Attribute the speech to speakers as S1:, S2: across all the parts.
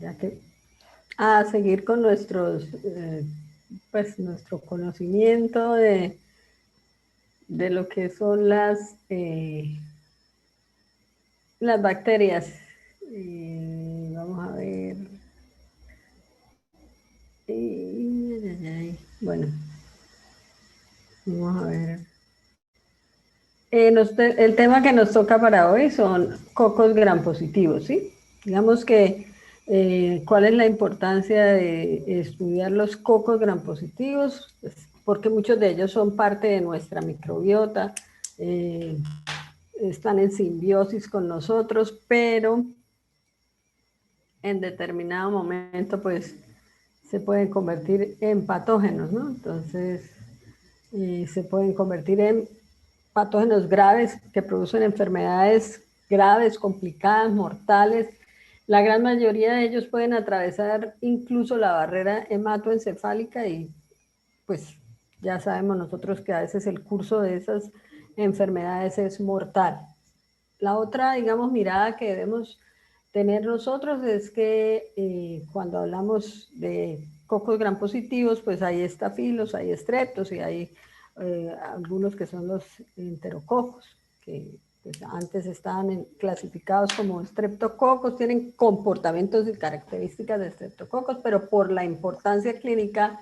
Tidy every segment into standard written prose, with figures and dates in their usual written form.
S1: ya que, a seguir con pues nuestro conocimiento de lo que son las bacterias. Vamos a ver. Bueno, vamos a ver. El tema que nos toca para hoy son cocos gram positivos, ¿sí? Digamos que, ¿cuál es la importancia de estudiar los cocos gram positivos? Pues, porque muchos de ellos son parte de nuestra microbiota, eh, están en simbiosis con nosotros, pero en determinado momento, pues, se pueden convertir en patógenos, ¿no? Entonces, se pueden convertir en patógenos graves que producen enfermedades graves, complicadas, mortales. La gran mayoría de ellos pueden atravesar incluso la barrera hematoencefálica y pues ya sabemos nosotros que a veces el curso de esas enfermedades es mortal. La otra, digamos, mirada que debemos tener nosotros es que cuando hablamos de cocos gram positivos, pues hay estafilos, hay estreptos y hay algunos que son los enterococos, que pues, antes estaban clasificados como estreptococos, tienen comportamientos y características de estreptococos, pero por la importancia clínica,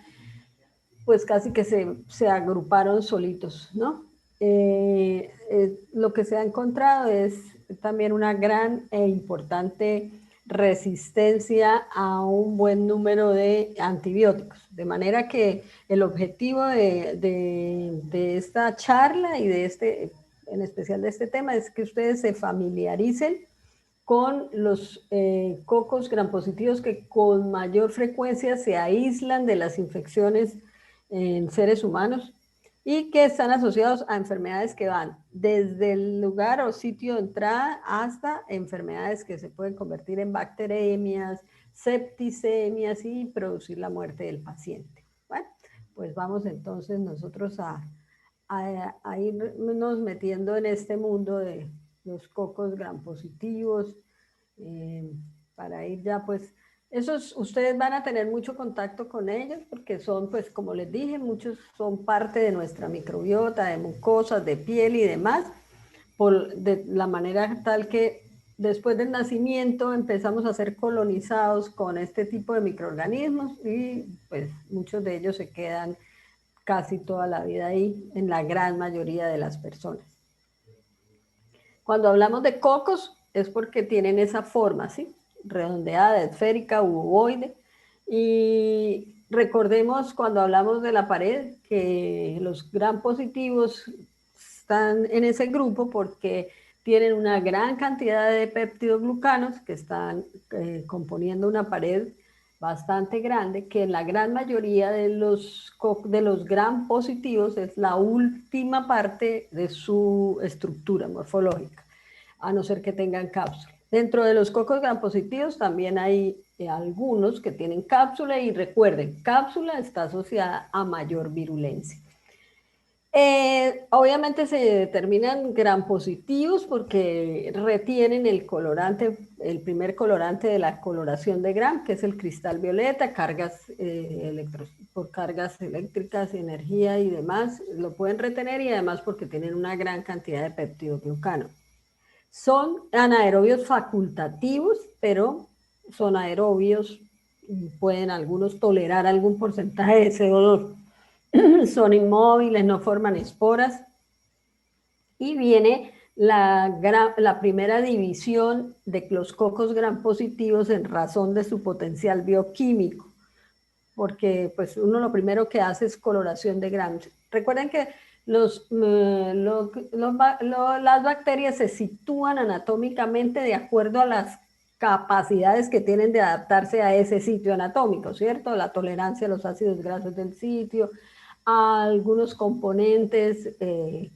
S1: pues casi que se agruparon solitos, ¿no? Lo que se ha encontrado es también una gran e importante resistencia a un buen número de antibióticos. De manera que el objetivo de esta charla y en especial de este tema, es que ustedes se familiaricen con los cocos gram positivos que con mayor frecuencia se aíslan de las infecciones en seres humanos y que están asociados a enfermedades que van desde el lugar o sitio de entrada hasta enfermedades que se pueden convertir en bacteremias, septicemias y producir la muerte del paciente. Bueno, pues vamos entonces nosotros a irnos metiendo en este mundo de los cocos gram positivos, eh, para ir ya pues, esos ustedes van a tener mucho contacto con ellos porque son pues como les dije, muchos son parte de nuestra microbiota, de mucosas, de piel y demás, de la manera tal que después del nacimiento empezamos a ser colonizados con este tipo de microorganismos y pues muchos de ellos se quedan casi toda la vida ahí en la gran mayoría de las personas. Cuando hablamos de cocos es porque tienen esa forma, ¿sí? Redondeada, esférica, u ovoide. Y recordemos cuando hablamos de la pared que los gram positivos están en ese grupo porque tienen una gran cantidad de peptidoglucanos que están componiendo una pared bastante grande, que en la gran mayoría de los gram positivos es la última parte de su estructura morfológica, a no ser que tengan cápsula. Dentro de los cocos gram positivos también hay algunos que tienen cápsula y recuerden, cápsula está asociada a mayor virulencia. Obviamente se determinan gram positivos porque retienen el colorante, el primer colorante de la coloración de gram, que es el cristal violeta, por cargas eléctricas, energía y demás, lo pueden retener y además porque tienen una gran cantidad de peptidoglucano. Son anaerobios facultativos, pero son aerobios, pueden algunos tolerar algún porcentaje de CO2. Son inmóviles, no forman esporas. Y viene la primera división de los cocos gram positivos en razón de su potencial bioquímico, porque pues uno lo primero que hace es coloración de gram. Recuerden que las bacterias se sitúan anatómicamente de acuerdo a las capacidades que tienen de adaptarse a ese sitio anatómico, ¿cierto? La tolerancia a los ácidos grasos del sitio, a algunos componentes que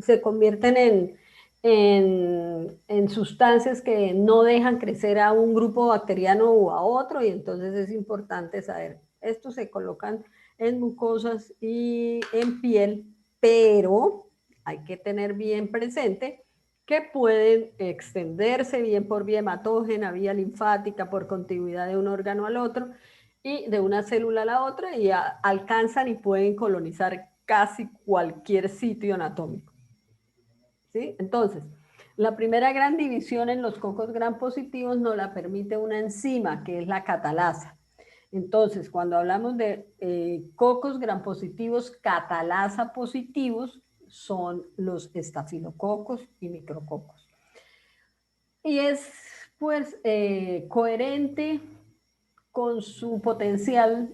S1: se convierten en sustancias que no dejan crecer a un grupo bacteriano o a otro, y entonces es importante saber, estos se colocan en mucosas y en piel, pero hay que tener bien presente que pueden extenderse bien por vía hematógena, vía linfática, por contigüidad de un órgano al otro y de una célula a la otra y alcanzan y pueden colonizar casi cualquier sitio anatómico. ¿Sí? Entonces, la primera gran división en los cocos gram positivos nos la permite una enzima que es la catalasa. Entonces, cuando hablamos de cocos gram positivos, catalasa positivos, son los estafilococos y micrococos. Y es pues coherente con su potencial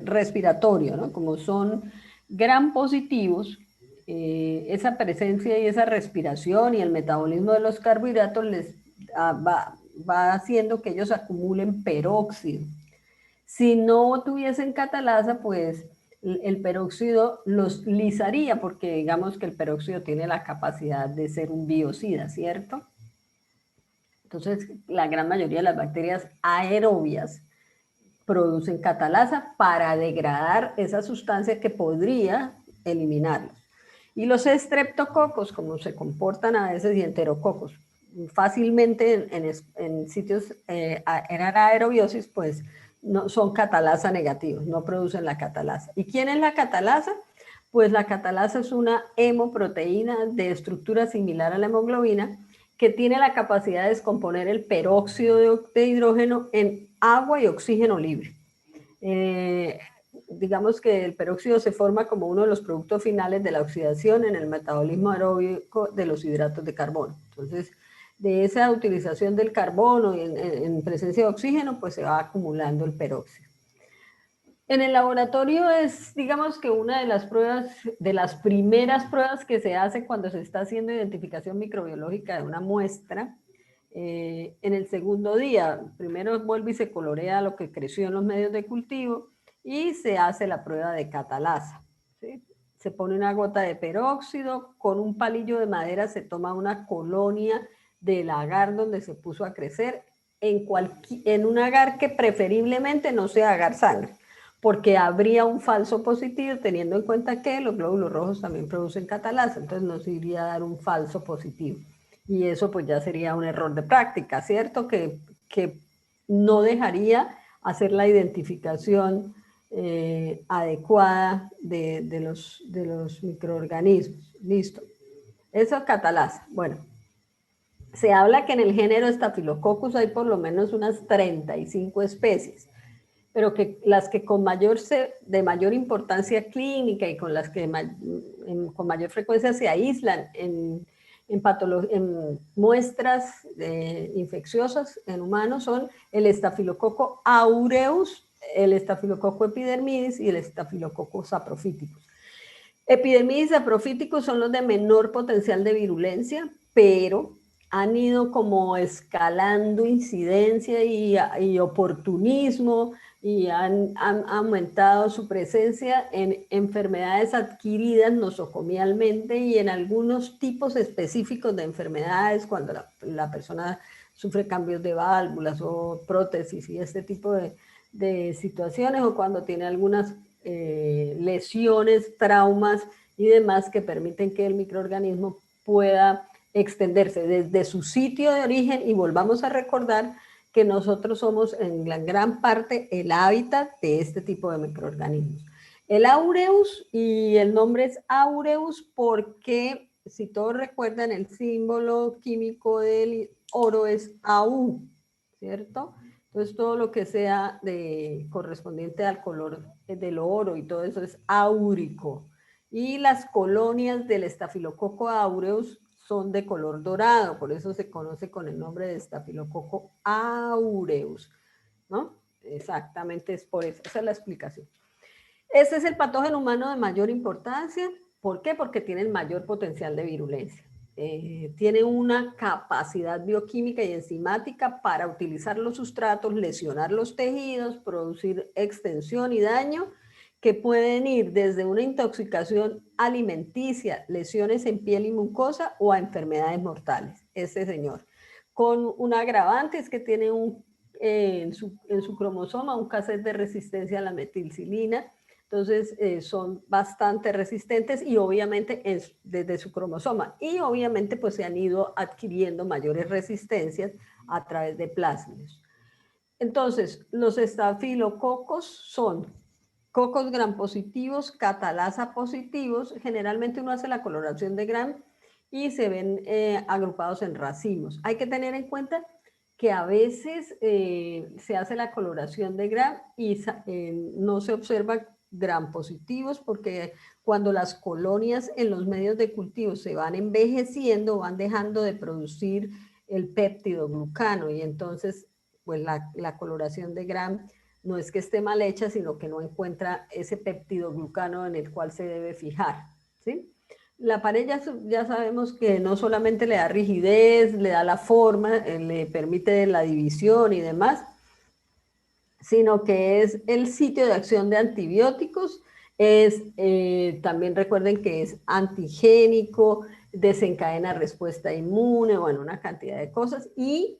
S1: respiratorio, ¿no? Como son gram positivos, esa presencia y esa respiración y el metabolismo de los carbohidratos les va haciendo que ellos acumulen peróxido. Si no tuviesen catalasa, pues el peróxido los lisaría, porque digamos que el peróxido tiene la capacidad de ser un biocida, ¿cierto? Entonces, la gran mayoría de las bacterias aerobias producen catalasa para degradar esa sustancia que podría eliminarlos. Y los estreptococos, como se comportan a veces, y enterococos, fácilmente en sitios en aerobiosis, pues no, son catalasa negativos, no producen la catalasa. ¿Y quién es la catalasa? Pues la catalasa es una hemoproteína de estructura similar a la hemoglobina que tiene la capacidad de descomponer el peróxido de hidrógeno en agua y oxígeno libre. Digamos que el peróxido se forma como uno de los productos finales de la oxidación en el metabolismo aeróbico de los hidratos de carbono. Entonces, de esa utilización del carbono en presencia de oxígeno, pues se va acumulando el peróxido. En el laboratorio es, digamos que una de las pruebas, de las primeras pruebas que se hace cuando se está haciendo identificación microbiológica de una muestra. En el segundo día, primero vuelve y se colorea lo que creció en los medios de cultivo y se hace la prueba de catalasa. ¿Sí? Se pone una gota de peróxido, con un palillo de madera se toma una colonia del agar donde se puso a crecer, en un agar que preferiblemente no sea agar sangre, porque habría un falso positivo, teniendo en cuenta que los glóbulos rojos también producen catalasa, entonces nos iría a dar un falso positivo. Y eso pues ya sería un error de práctica, ¿cierto? Que no dejaría hacer la identificación adecuada de los microorganismos. Listo. Eso es catalasa. Bueno, se habla que en el género Staphylococcus hay por lo menos unas 35 especies, pero que las que de mayor importancia clínica y con las que con mayor frecuencia se aíslan en muestras infecciosas en humanos son el estafilococo aureus, el estafilococo epidermidis y el estafilococo saprophyticus. Epidermidis y saprophyticus son los de menor potencial de virulencia, pero han ido como escalando incidencia y oportunismo y han aumentado su presencia en enfermedades adquiridas nosocomialmente y en algunos tipos específicos de enfermedades, cuando la persona sufre cambios de válvulas o prótesis y este tipo de situaciones, o cuando tiene algunas lesiones, traumas y demás que permiten que el microorganismo pueda extenderse desde su sitio de origen. Y volvamos a recordar que nosotros somos en la gran parte el hábitat de este tipo de microorganismos. El aureus, y el nombre es aureus porque, si todos recuerdan, el símbolo químico del oro es AU, ¿cierto? Entonces todo lo que sea correspondiente al color del oro y todo eso es áurico. Y las colonias del estafilococo aureus son de color dorado, por eso se conoce con el nombre de estafilococo aureus, ¿no? Exactamente, es por eso, esa es la explicación. Este es el patógeno humano de mayor importancia. ¿Por qué? Porque tiene el mayor potencial de virulencia. Tiene una capacidad bioquímica y enzimática para utilizar los sustratos, lesionar los tejidos, producir extensión y daño, que pueden ir desde una intoxicación alimenticia, lesiones en piel y mucosa o a enfermedades mortales. Este señor, con un agravante, es que tiene en su cromosoma un cassette de resistencia a la metilcilina, Entonces, son bastante resistentes y obviamente desde su cromosoma. Y obviamente pues se han ido adquiriendo mayores resistencias a través de plásmidos. Entonces, los estafilococos son cocos gram positivos, catalasa positivos. Generalmente uno hace la coloración de gram y se ven agrupados en racimos. Hay que tener en cuenta que a veces se hace la coloración de gram y no se observa gram positivos porque cuando las colonias en los medios de cultivo se van envejeciendo, van dejando de producir el péptido glucano y entonces pues la coloración de gram no es que esté mal hecha, sino que no encuentra ese péptido glucano en el cual se debe fijar, ¿sí? La pared ya sabemos que no solamente le da rigidez, le da la forma, le permite la división y demás, sino que es el sitio de acción de antibióticos, también recuerden que es antigénico, desencadena respuesta inmune, bueno, una cantidad de cosas, y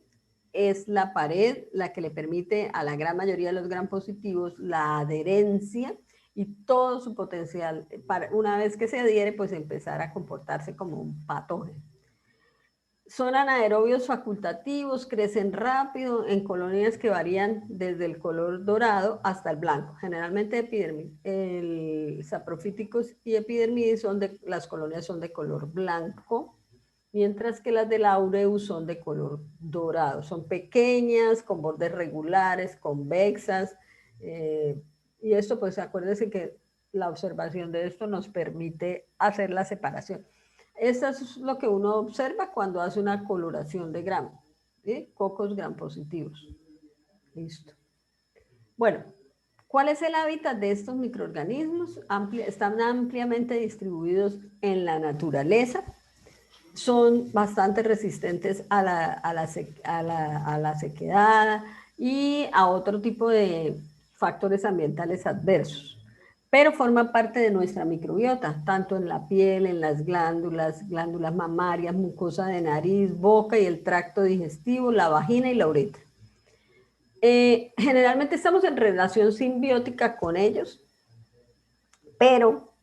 S1: es la pared la que le permite a la gran mayoría de los gram positivos la adherencia y todo su potencial, para, una vez que se adhiere, pues empezar a comportarse como un patógeno. Son anaerobios facultativos, crecen rápido en colonias que varían desde el color dorado hasta el blanco. Generalmente el saprofíticos y epidermidis las colonias son de color blanco, mientras que las del aureus son de color dorado. Son pequeñas, con bordes regulares, convexas, y esto pues acuérdense que la observación de esto nos permite hacer la separación. Esto es lo que uno observa cuando hace una coloración de gram, ¿sí? Cocos gram positivos. Listo. Bueno, ¿cuál es el hábitat de estos microorganismos? Están ampliamente distribuidos en la naturaleza. Son bastante resistentes a la sequedad y a otro tipo de factores ambientales adversos, pero forman parte de nuestra microbiota, tanto en la piel, en las glándulas mamarias, mucosa de nariz, boca y el tracto digestivo, la vagina y la uretra. Generalmente estamos en relación simbiótica con ellos, pero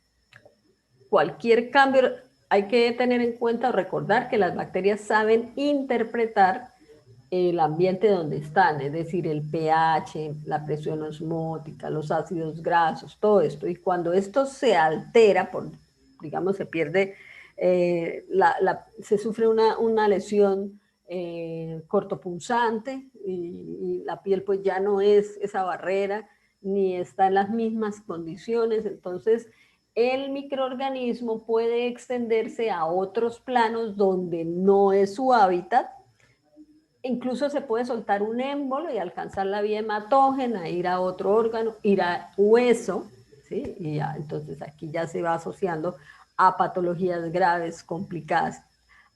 S1: cualquier cambio hay que tener en cuenta o recordar que las bacterias saben interpretar el ambiente donde están, es decir, el pH, la presión osmótica, los ácidos grasos, todo esto. Y cuando esto se altera, digamos, se pierde, se sufre una lesión cortopunzante y la piel pues ya no es esa barrera ni está en las mismas condiciones, entonces el microorganismo puede extenderse a otros planos donde no es su hábitat. Incluso se puede soltar un émbolo y alcanzar la vía hematógena, ir a otro órgano, ir a hueso, ¿sí? Y ya, entonces aquí ya se va asociando a patologías graves, complicadas.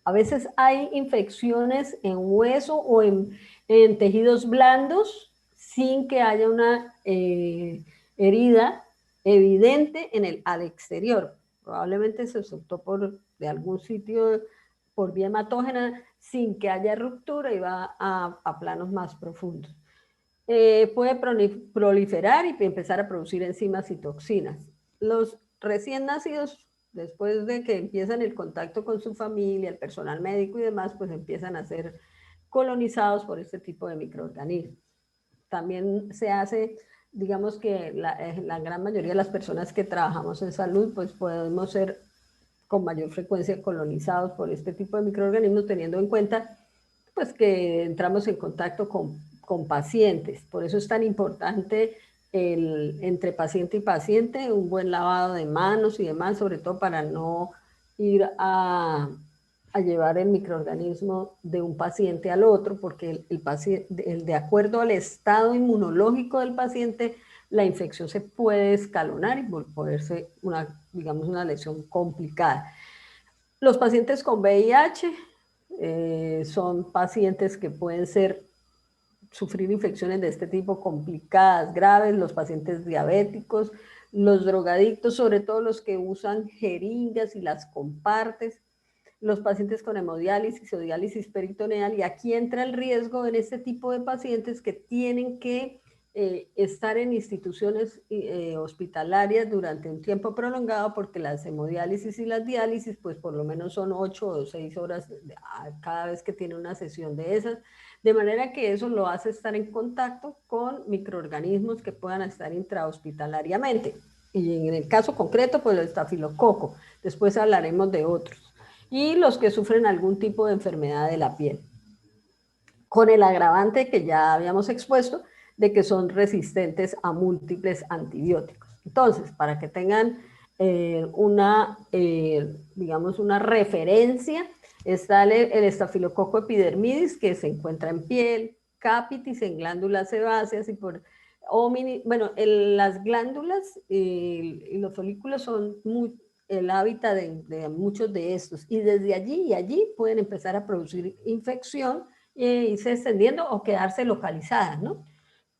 S1: A veces hay infecciones en hueso o en tejidos blandos sin que haya una herida evidente al exterior. Probablemente se soltó de algún sitio por vía hematógena sin que haya ruptura y va a planos más profundos. Puede proliferar y empezar a producir enzimas y toxinas. Los recién nacidos, después de que empiezan el contacto con su familia, el personal médico y demás, pues empiezan a ser colonizados por este tipo de microorganismos. También se hace, digamos que la gran mayoría de las personas que trabajamos en salud, pues podemos ser con mayor frecuencia colonizados por este tipo de microorganismos, teniendo en cuenta pues que entramos en contacto con pacientes. Por eso es tan importante entre paciente y paciente un buen lavado de manos y demás, sobre todo para no ir a llevar el microorganismo de un paciente al otro, porque de acuerdo al estado inmunológico del paciente, la infección se puede escalonar y poder ser digamos, una lesión complicada. Los pacientes con VIH son pacientes que pueden sufrir infecciones de este tipo complicadas, graves, los pacientes diabéticos, los drogadictos, sobre todo los que usan jeringas y las comparten, los pacientes con hemodiálisis o diálisis peritoneal, y aquí entra el riesgo en este tipo de pacientes que tienen que estar en instituciones hospitalarias durante un tiempo prolongado, porque las hemodiálisis y las diálisis, pues por lo menos son 8 o 6 horas cada vez que tiene una sesión de esas, de manera que eso lo hace estar en contacto con microorganismos que puedan estar intrahospitalariamente. Y en el caso concreto, pues el estafilococo, después hablaremos de otros, y los que sufren algún tipo de enfermedad de la piel, con el agravante que ya habíamos expuesto, de que son resistentes a múltiples antibióticos. Entonces, para que tengan digamos, una referencia, está el estafilococo epidermidis, que se encuentra en piel, capitis en glándulas sebáceas y por bueno, las glándulas y los folículos son el hábitat de muchos de estos, y desde allí y allí pueden empezar a producir infección e irse extendiendo o quedarse localizadas, ¿no?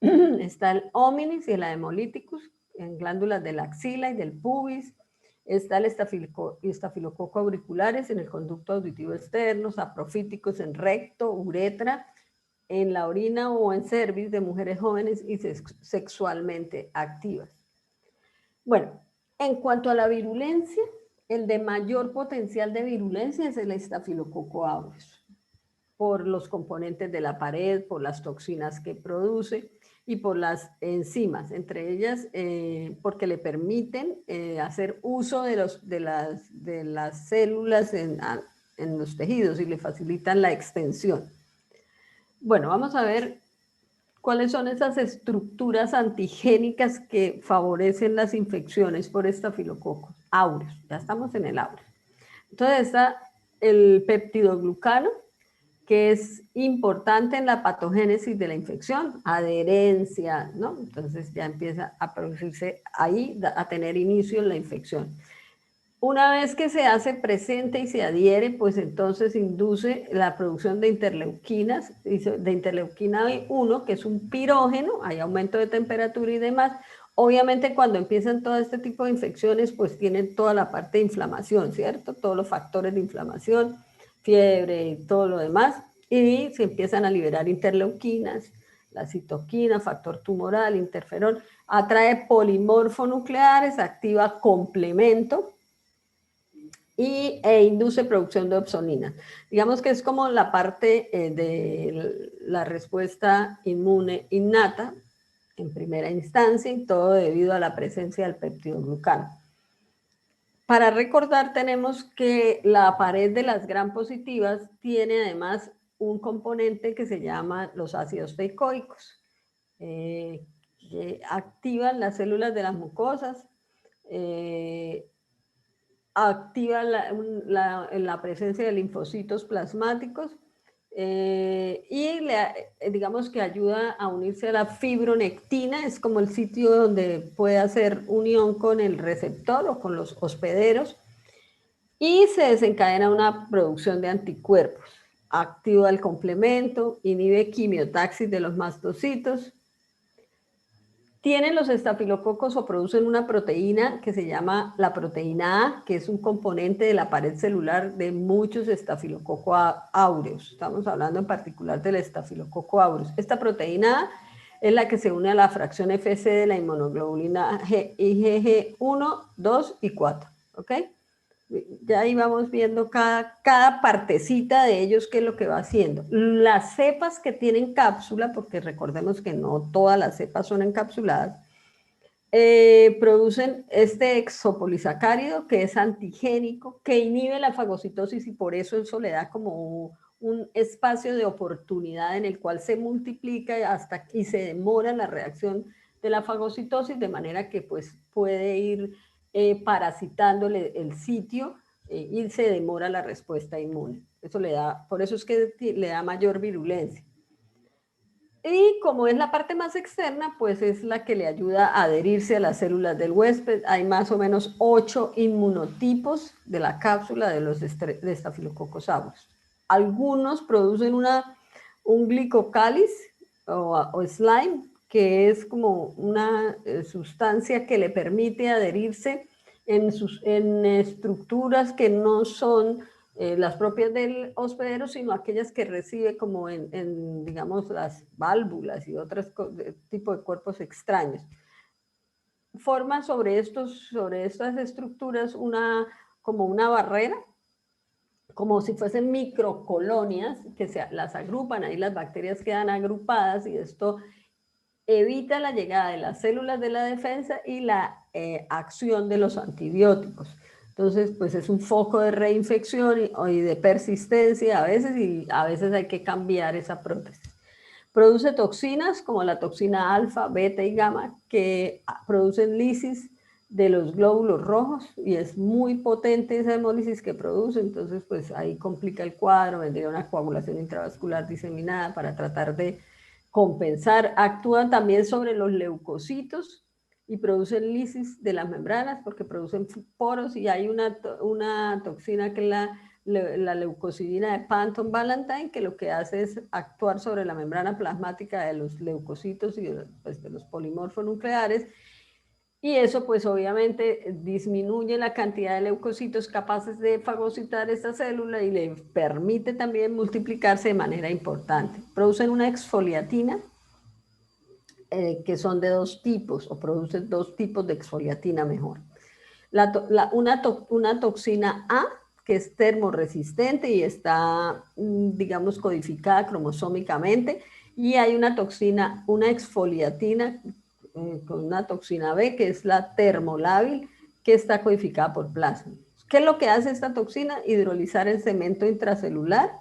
S1: Está el hominis y el hemolyticus en glándulas de la axila y del pubis. Está el estafilococo auriculares en el conducto auditivo externo, saprofíticos en recto, uretra, en la orina o en cervix de mujeres jóvenes y sexualmente activas. Bueno, en cuanto a la virulencia, el de mayor potencial de virulencia es el estafilococo aureus, por los componentes de la pared, por las toxinas que produce y por las enzimas, entre ellas porque le permiten hacer uso de las células en los tejidos y le facilitan la extensión. Bueno, vamos a ver cuáles son esas estructuras antigénicas que favorecen las infecciones por estafilococo aureus. Ya estamos en el aureus. Entonces está el peptidoglucano, que es importante en la patogénesis de la infección, adherencia, ¿no? Entonces ya empieza a producirse ahí, a tener inicio en la infección. Una vez que se hace presente y se adhiere, pues entonces induce la producción de interleuquinas, de interleuquina 1, que es un pirógeno, hay aumento de temperatura y demás. Obviamente cuando empiezan todo este tipo de infecciones, pues tienen toda la parte de inflamación, ¿cierto? Todos los factores de inflamación, fiebre y todo lo demás, y se empiezan a liberar interleuquinas, la citoquina, factor tumoral, interferón, atrae polimorfonucleares, activa complemento, e induce producción de opsonina. Digamos que es como la parte de la respuesta inmune innata en primera instancia, y todo debido a la presencia del peptidoglucano. Para recordar, tenemos que la pared de las gram positivas tiene además un componente que se llama los ácidos teicoicos, que activan las células de las mucosas, activa la presencia de linfocitos plasmáticos y digamos que ayuda a unirse a la fibronectina, es como el sitio donde puede hacer unión con el receptor o con los hospederos, y se desencadena una producción de anticuerpos. Activa el complemento, inhibe quimiotaxis de los mastocitos. Tienen los estafilococos o producen una proteína que se llama la proteína A, que es un componente de la pared celular de muchos estafilococo aureus. Estamos hablando en particular del estafilococo aureus. Esta proteína A es la que se une a la fracción FC de la inmunoglobulina IgG1, 2 y 4. ¿Ok? Ya ahí vamos viendo cada partecita de ellos qué es lo que va haciendo. Las cepas que tienen cápsula, porque recordemos que no todas las cepas son encapsuladas, producen este exopolisacárido que es antigénico, que inhibe la fagocitosis, y por eso le da como un espacio de oportunidad en el cual se multiplica y se demora la reacción de la fagocitosis, de manera que pues puede ir parasitándole el sitio y se demora la respuesta inmune. Eso por eso es que le da mayor virulencia. Y como es la parte más externa, pues es la que le ayuda a adherirse a las células del huésped. Hay más o menos 8 inmunotipos de la cápsula de los Staphylococcus aureus. Algunos producen un glicocáliz o slime, que es como una sustancia que le permite adherirse en estructuras que no son las propias del hospedero, sino aquellas que recibe como digamos, las válvulas y otros tipos de cuerpos extraños. Forman sobre estas estructuras como una barrera, como si fuesen microcolonias que las agrupan, ahí las bacterias quedan agrupadas y esto evita la llegada de las células de la defensa y la acción de los antibióticos. Entonces, pues es un foco de reinfección y de persistencia y a veces hay que cambiar esa prótesis. Produce toxinas como la toxina alfa, beta y gamma que producen lisis de los glóbulos rojos y es muy potente esa hemólisis que produce, entonces pues ahí complica el cuadro, vendría una coagulación intravascular diseminada para tratar de compensar. Actúan también sobre los leucocitos y producen lisis de las membranas porque producen poros y hay una toxina que es la leucocidina de Panton-Valentine, que lo que hace es actuar sobre la membrana plasmática de los leucocitos y pues, de los polimorfos nucleares, y eso pues obviamente disminuye la cantidad de leucocitos capaces de fagocitar esta célula y le permite también multiplicarse de manera importante. Producen una exfoliatina, que son de dos tipos, o producen dos tipos de exfoliatina mejor. Una toxina A, que es termoresistente y está, digamos, codificada cromosómicamente, y hay una toxina, una exfoliatina con una toxina B, que es la termolábil, que está codificada por plasma. ¿Qué es lo que hace esta toxina? Hidrolizar el cemento intracelular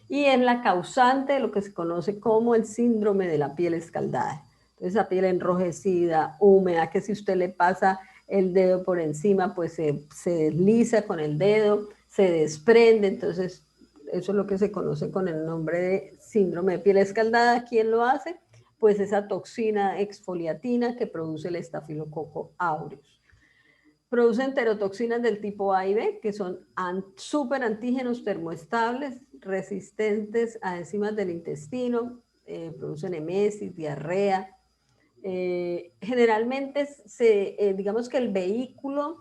S1: y es la causante de lo que se conoce como el síndrome de la piel escaldada. Entonces, la piel enrojecida, húmeda, que si usted le pasa el dedo por encima, pues se desliza con el dedo, se desprende, entonces eso es lo que se conoce con el nombre de síndrome de piel escaldada. ¿Quién lo hace? Pues esa toxina exfoliatina que produce el estafilococo aureus. Producen enterotoxinas del tipo A y B, que son súper antígenos termoestables, resistentes a enzimas del intestino, producen emesis, diarrea. Generalmente digamos que el vehículo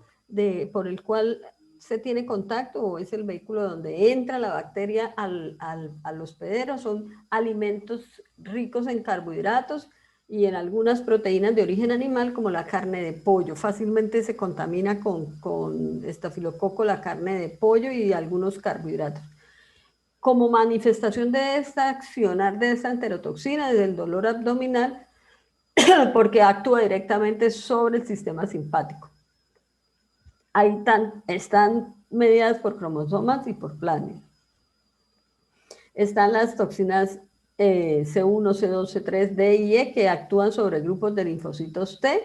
S1: por el cual se tiene contacto, o es el vehículo donde entra la bacteria al hospedero, son alimentos ricos en carbohidratos y en algunas proteínas de origen animal, como la carne de pollo. Fácilmente se contamina con estafilococo la carne de pollo y algunos carbohidratos. Como manifestación de esta accionar de esta enterotoxina, desde el dolor abdominal, porque actúa directamente sobre el sistema simpático. Ahí están mediadas por cromosomas y por plasmid. Están las toxinas C1, C2, C3, D y E, que actúan sobre grupos de linfocitos T,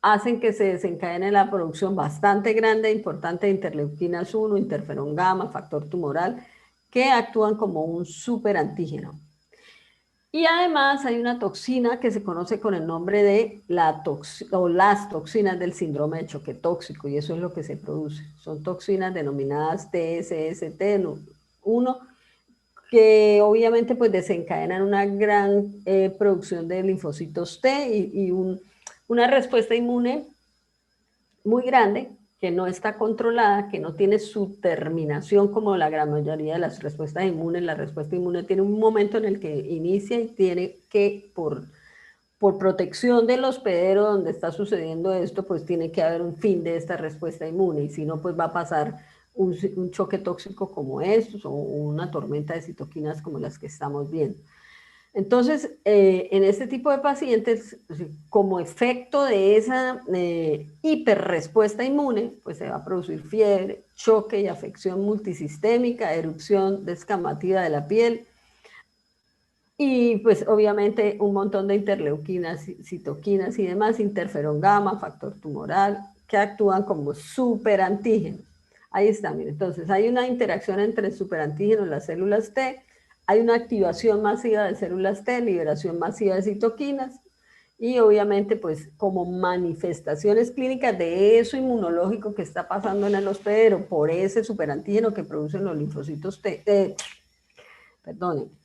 S1: hacen que se desencadene la producción bastante grande e importante de interleuquinas 1, interferón gamma, factor tumoral, que actúan como un superantígeno. Y además hay una toxina que se conoce con el nombre de las toxinas del síndrome de choque tóxico, y eso es lo que se produce. Son toxinas denominadas TSST1, que obviamente pues desencadenan una gran producción de linfocitos T y una respuesta inmune muy grande, que no está controlada, que no tiene su terminación como la gran mayoría de las respuestas inmunes. La respuesta inmune tiene un momento en el que inicia y tiene que, por protección del hospedero donde está sucediendo esto, pues tiene que haber un fin de esta respuesta inmune, y si no, pues va a pasar un choque tóxico como estos o una tormenta de citoquinas como las que estamos viendo. Entonces, en este tipo de pacientes, como efecto de esa hiperrespuesta inmune, pues se va a producir fiebre, choque y afección multisistémica, erupción descamativa de la piel, y pues obviamente un montón de interleuquinas, citoquinas y demás, interferón gamma, factor tumoral, que actúan como superantígenos. Ahí está, miren. Entonces hay una interacción entre el superantígeno y las células T, hay una activación masiva de células T, liberación masiva de citoquinas, y obviamente pues como manifestaciones clínicas de eso inmunológico que está pasando en el hospedero por ese superantígeno que producen los linfocitos T,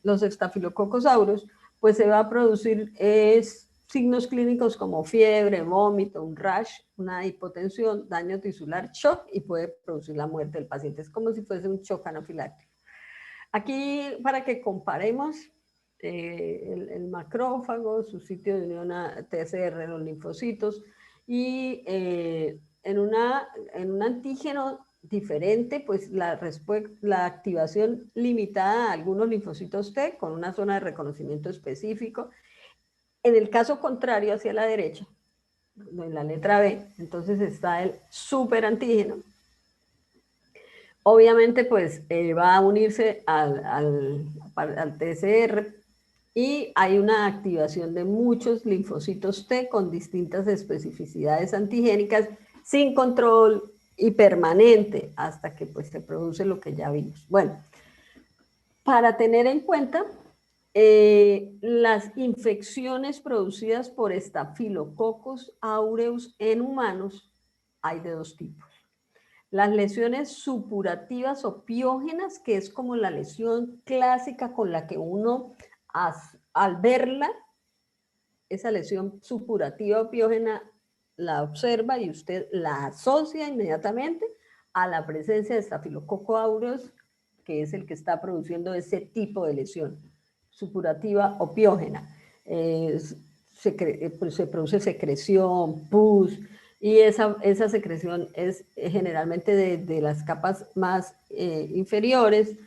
S1: los estafilococos aureus, pues se va a producir signos clínicos como fiebre, vómito, un rash, una hipotensión, daño tisular, shock y puede producir la muerte del paciente. Es como si fuese un shock anafiláctico. Aquí, para que comparemos el macrófago, su sitio de unión a TSR, los linfocitos, y en un antígeno diferente, pues la activación limitada a algunos linfocitos T con una zona de reconocimiento específico. En el caso contrario, hacia la derecha, en la letra B, entonces está el superantígeno. Obviamente, pues va a unirse al TSR y hay una activación de muchos linfocitos T con distintas especificidades antigénicas sin control y permanente hasta que pues se produce lo que ya vimos. Bueno, para tener en cuenta las infecciones producidas por Staphylococcus aureus en humanos hay de dos tipos. Las lesiones supurativas o piógenas, que es como la lesión clásica con la que uno, al verla, esa lesión supurativa o piógena, la observa y usted la asocia inmediatamente a la presencia de Staphylococcus aureus, que es el que está produciendo ese tipo de lesión supurativa o piógena. Se produce secreción, pus, y esa secreción es generalmente de las capas más inferiores,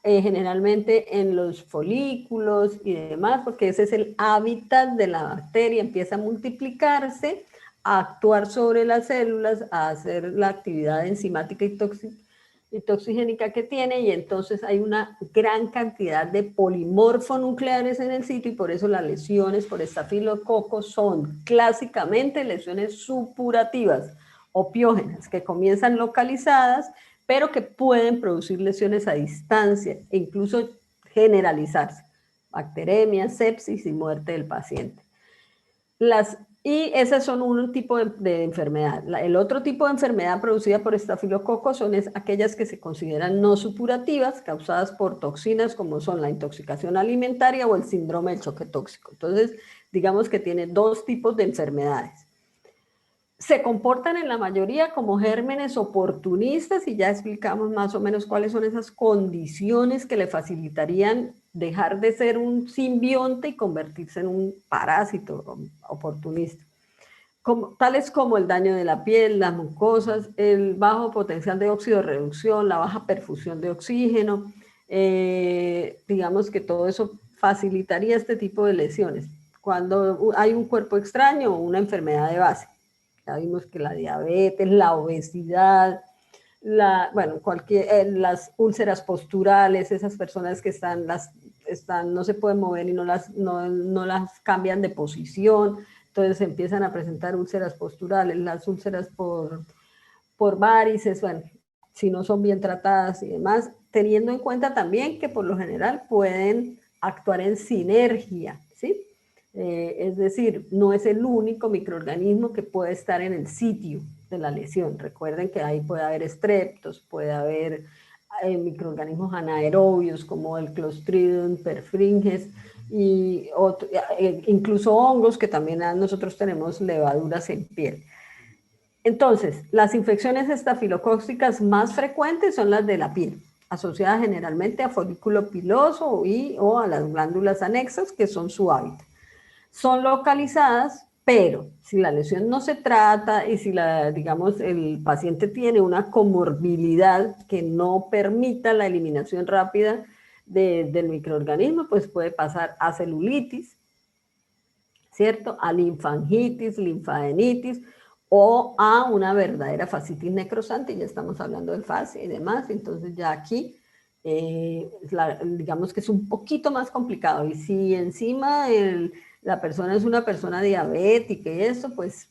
S1: generalmente en los folículos y demás, porque ese es el hábitat de la bacteria, empieza a multiplicarse, a actuar sobre las células, a hacer la actividad enzimática y toxigénica que tiene, y entonces hay una gran cantidad de polimorfonucleares en el sitio, y por eso las lesiones por estafilococo son clásicamente lesiones supurativas o piógenas, que comienzan localizadas, pero que pueden producir lesiones a distancia e incluso generalizarse, bacteremia, sepsis y muerte del paciente. Y esas son un tipo de enfermedad. El otro tipo de enfermedad producida por estafilococos son aquellas que se consideran no supurativas, causadas por toxinas como son la intoxicación alimentaria o el síndrome del choque tóxico. Entonces, digamos que tiene dos tipos de enfermedades. Se comportan en la mayoría como gérmenes oportunistas, y ya explicamos más o menos cuáles son esas condiciones que le facilitarían dejar de ser un simbionte y convertirse en un parásito oportunista. Tales como el daño de la piel, las mucosas, el bajo potencial de óxido de reducción, la baja perfusión de oxígeno, digamos que todo eso facilitaría este tipo de lesiones cuando hay un cuerpo extraño o una enfermedad de base. Ya vimos que la diabetes, la obesidad, las úlceras posturales, esas personas que no se pueden mover y no las cambian de posición, entonces empiezan a presentar úlceras posturales, las úlceras por varices, bueno, si no son bien tratadas y demás, teniendo en cuenta también que por lo general pueden actuar en sinergia, ¿sí? Es decir, no es el único microorganismo que puede estar en el sitio de la lesión. Recuerden que ahí puede haber estreptos, puede haber microorganismos anaerobios como el Clostridium perfringens, y incluso hongos, que también nosotros tenemos levaduras en piel. Entonces, las infecciones estafilocócicas más frecuentes son las de la piel, asociadas generalmente a folículo piloso o a las glándulas anexas, que son su hábitat. Son localizadas, pero si la lesión no se trata y si digamos, el paciente tiene una comorbilidad que no permita la eliminación rápida del microorganismo, pues puede pasar a celulitis, ¿cierto? A linfangitis, linfadenitis, o a una verdadera fascitis necrosante, ya estamos hablando del fascia y demás, entonces ya aquí digamos que es un poquito más complicado, y si encima la persona es una persona diabética y eso, pues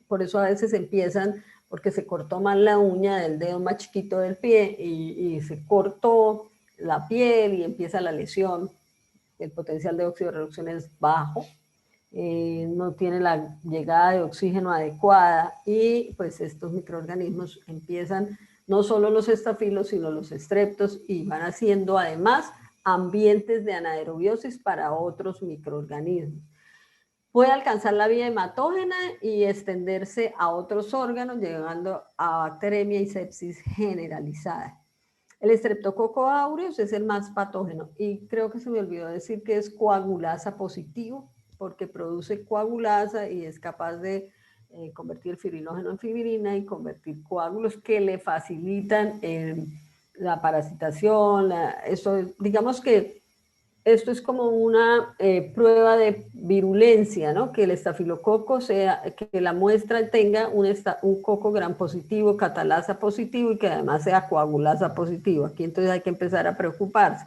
S1: por eso a veces empiezan, porque se cortó mal la uña del dedo más chiquito del pie y se cortó la piel y empieza la lesión, el potencial de óxido de reducción es bajo, no tiene la llegada de oxígeno adecuada, y pues estos microorganismos empiezan, no solo los estafilos, sino los estreptos, y van haciendo además ambientes de anaerobiosis para otros microorganismos. puede alcanzar la vía hematógena y extenderse a otros órganos, llegando a bacteremia y sepsis generalizada. El Streptococcus aureus es el más patógeno y creo que se me olvidó decir que es coagulasa positivo porque produce coagulasa y es capaz de convertir fibrinógeno en fibrina y convertir coágulos que le facilitan la parasitación. Eso, digamos que esto es como una prueba de virulencia, ¿no? Que el estafilococo sea, que la muestra tenga un coco gram positivo, catalasa positivo y que además sea coagulasa positivo. Aquí entonces hay que empezar a preocuparse.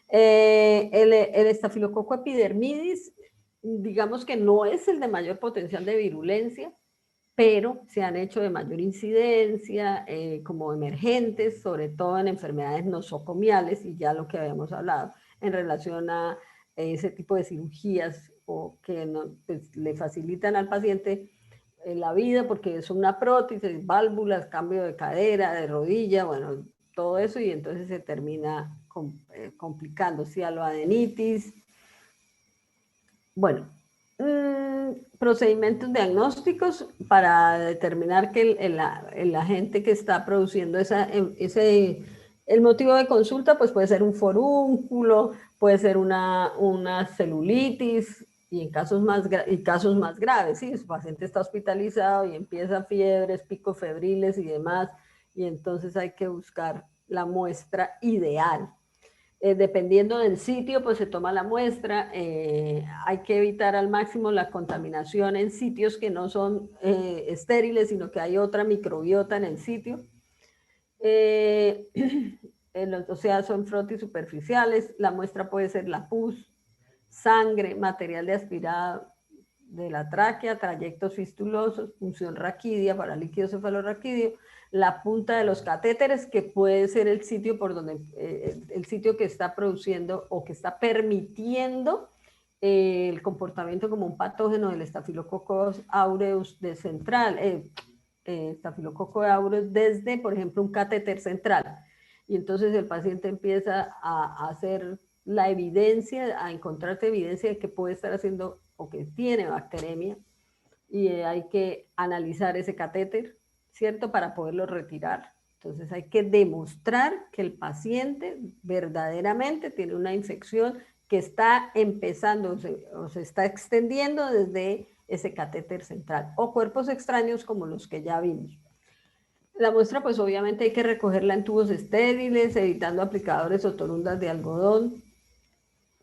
S1: El estafilococo epidermidis, digamos que no es el de mayor potencial de virulencia, pero se han hecho de mayor incidencia como emergentes, sobre todo en enfermedades nosocomiales, y ya lo que habíamos hablado en relación a ese tipo de cirugías o que no, pues, le facilitan al paciente la vida porque es una prótesis, válvulas, cambio de cadera, de rodilla, bueno, todo eso, y entonces se termina complicando, cialoadenitis. Bueno, procedimientos diagnósticos para determinar que el agente que está produciendo el motivo de consulta, pues puede ser un forúnculo, puede ser una celulitis, y en casos más graves, ¿sí? El paciente está hospitalizado y empieza fiebres, picos febriles y demás, y entonces hay que buscar la muestra ideal. Dependiendo del sitio, pues se toma la muestra. Hay que evitar al máximo la contaminación en sitios que no son estériles, sino que hay otra microbiota en el sitio. O sea, son frotis superficiales. La muestra puede ser la pus, sangre, material de aspirado de la tráquea, trayectos fistulosos, punción raquídea para líquido cefalorraquídeo, la punta de los catéteres, que puede ser el sitio por donde el sitio que está produciendo o que está permitiendo el comportamiento como un patógeno del Staphylococcus aureus de central, Staphylococcus aureus desde, por ejemplo, un catéter central. Y entonces el paciente empieza a hacer la evidencia, a encontrarse evidencia de que puede estar haciendo o que tiene bacteremia, y hay que analizar ese catéter, ¿cierto? Para poderlo retirar. Entonces hay que demostrar que el paciente verdaderamente tiene una infección que está empezando o se está extendiendo desde ese catéter central o cuerpos extraños como los que ya vimos. La muestra, pues obviamente hay que recogerla en tubos estériles, evitando aplicadores o torundas de algodón.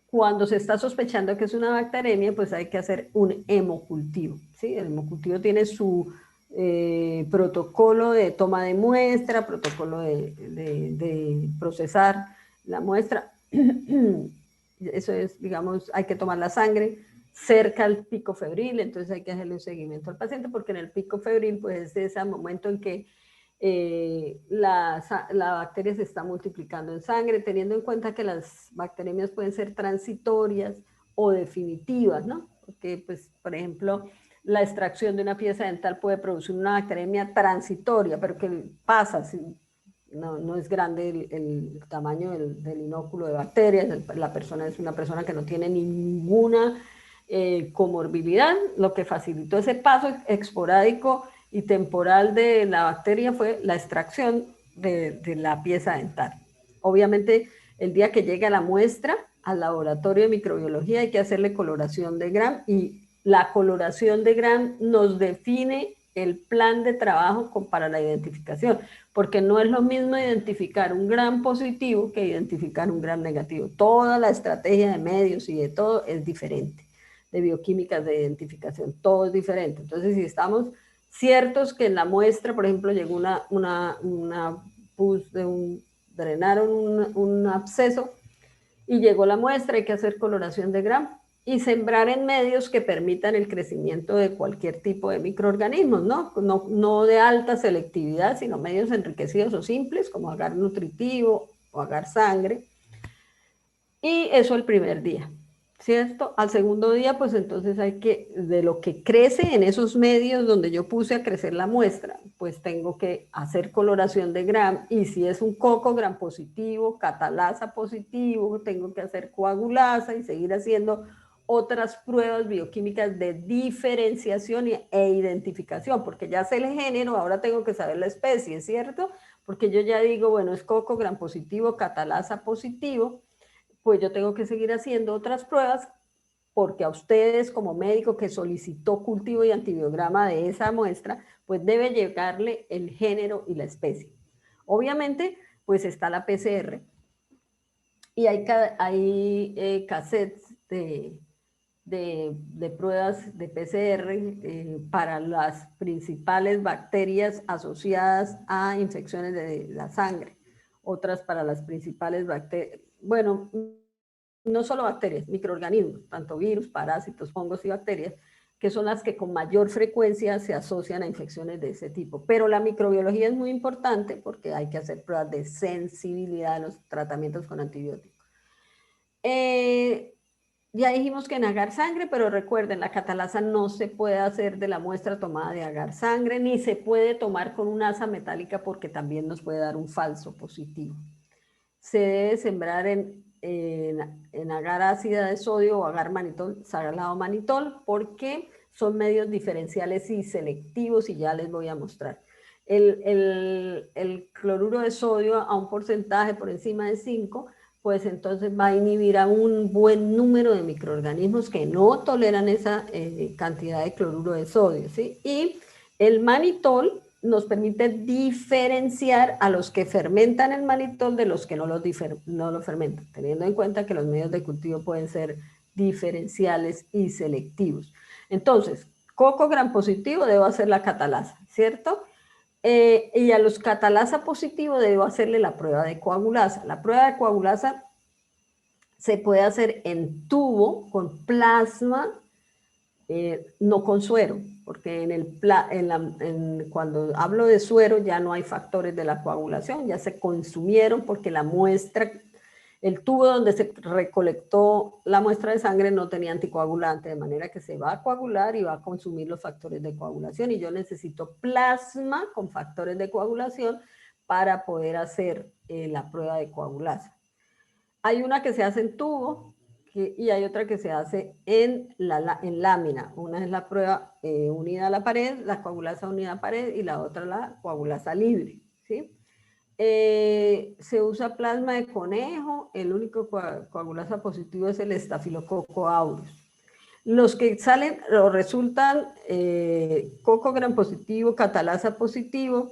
S1: Cuando se está sospechando que es una bacteremia, pues hay que hacer un hemocultivo, ¿sí? El hemocultivo tiene su protocolo de toma de muestra, protocolo de procesar la muestra. Eso es, digamos, hay que tomar la sangre cerca al pico febril, entonces hay que hacerle un seguimiento al paciente, porque en el pico febril, pues es ese momento en que la bacteria se está multiplicando en sangre, teniendo en cuenta que las bacteremias pueden ser transitorias o definitivas, ¿no? Porque, pues, por ejemplo, la extracción de una pieza dental puede producir una bacteremia transitoria, pero que pasa, no es grande el tamaño del inóculo de bacterias, la persona es una persona que no tiene ninguna comorbilidad, lo que facilitó ese paso esporádico y temporal de la bacteria fue la extracción de la pieza dental. Obviamente, el día que llega la muestra al laboratorio de microbiología hay que hacerle coloración de Gram, y la coloración de Gram nos define el plan de trabajo para la identificación, porque no es lo mismo identificar un Gram positivo que identificar un Gram negativo. Toda la estrategia de medios y de todo es diferente, de bioquímicas de identificación, todo es diferente. Entonces, si estamos ciertos que en la muestra, por ejemplo, llegó una pus drenaron un absceso y llegó la muestra, hay que hacer coloración de Gram y sembrar en medios que permitan el crecimiento de cualquier tipo de microorganismos, no de alta selectividad, sino medios enriquecidos o simples, como agar nutritivo o agar sangre. Y eso el primer día, ¿cierto? Al segundo día, pues entonces hay que, de lo que crece en esos medios donde yo puse a crecer la muestra, pues tengo que hacer coloración de Gram, y si es un coco Gram positivo, catalasa positivo, tengo que hacer coagulasa y seguir haciendo otras pruebas bioquímicas de diferenciación e identificación, porque ya sé el género, ahora tengo que saber la especie, ¿cierto? Porque yo ya digo, bueno, es coco gram positivo, catalasa positivo, pues yo tengo que seguir haciendo otras pruebas porque a ustedes como médico que solicitó cultivo y antibiograma de esa muestra, pues debe llegarle el género y la especie. Obviamente, pues está la PCR y hay cassettes de pruebas de PCR para las principales bacterias asociadas a infecciones de la sangre, otras para las principales bacterias, bueno, no solo bacterias, microorganismos, tanto virus, parásitos, hongos y bacterias, que son las que con mayor frecuencia se asocian a infecciones de ese tipo. Pero la microbiología es muy importante porque hay que hacer pruebas de sensibilidad a los tratamientos con antibióticos. Ya dijimos que en agar sangre, pero recuerden, la catalasa no se puede hacer de la muestra tomada de agar sangre, ni se puede tomar con una asa metálica porque también nos puede dar un falso positivo. Se debe sembrar en agar ácida de sodio o agar manitol, salado manitol, porque son medios diferenciales y selectivos y ya les voy a mostrar. El cloruro de sodio a un porcentaje por encima de 5, pues entonces va a inhibir a un buen número de microorganismos que no toleran esa cantidad de cloruro de sodio, ¿sí? Y el manitol nos permite diferenciar a los que fermentan el manitol de los que no lo fermentan, teniendo en cuenta que los medios de cultivo pueden ser diferenciales y selectivos. Entonces, coco gram positivo debo hacer la catalasa, ¿cierto? Y a los catalasa positivo debo hacerle la prueba de coagulasa. La prueba de coagulasa se puede hacer en tubo con plasma, no con suero, porque cuando hablo de suero ya no hay factores de la coagulación, ya se consumieron porque la muestra, el tubo donde se recolectó la muestra de sangre no tenía anticoagulante, de manera que se va a coagular y va a consumir los factores de coagulación y yo necesito plasma con factores de coagulación para poder hacer la prueba de coagulasa. Hay una que se hace en tubo y hay otra que se hace en lámina. Una es la prueba unida a la pared, la coagulasa unida a la pared y la otra la coagulasa libre, ¿sí? Se usa plasma de conejo, el único coagulasa positivo es el estafilococo aureus. Los que salen o resultan coco gram positivo, catalasa positivo,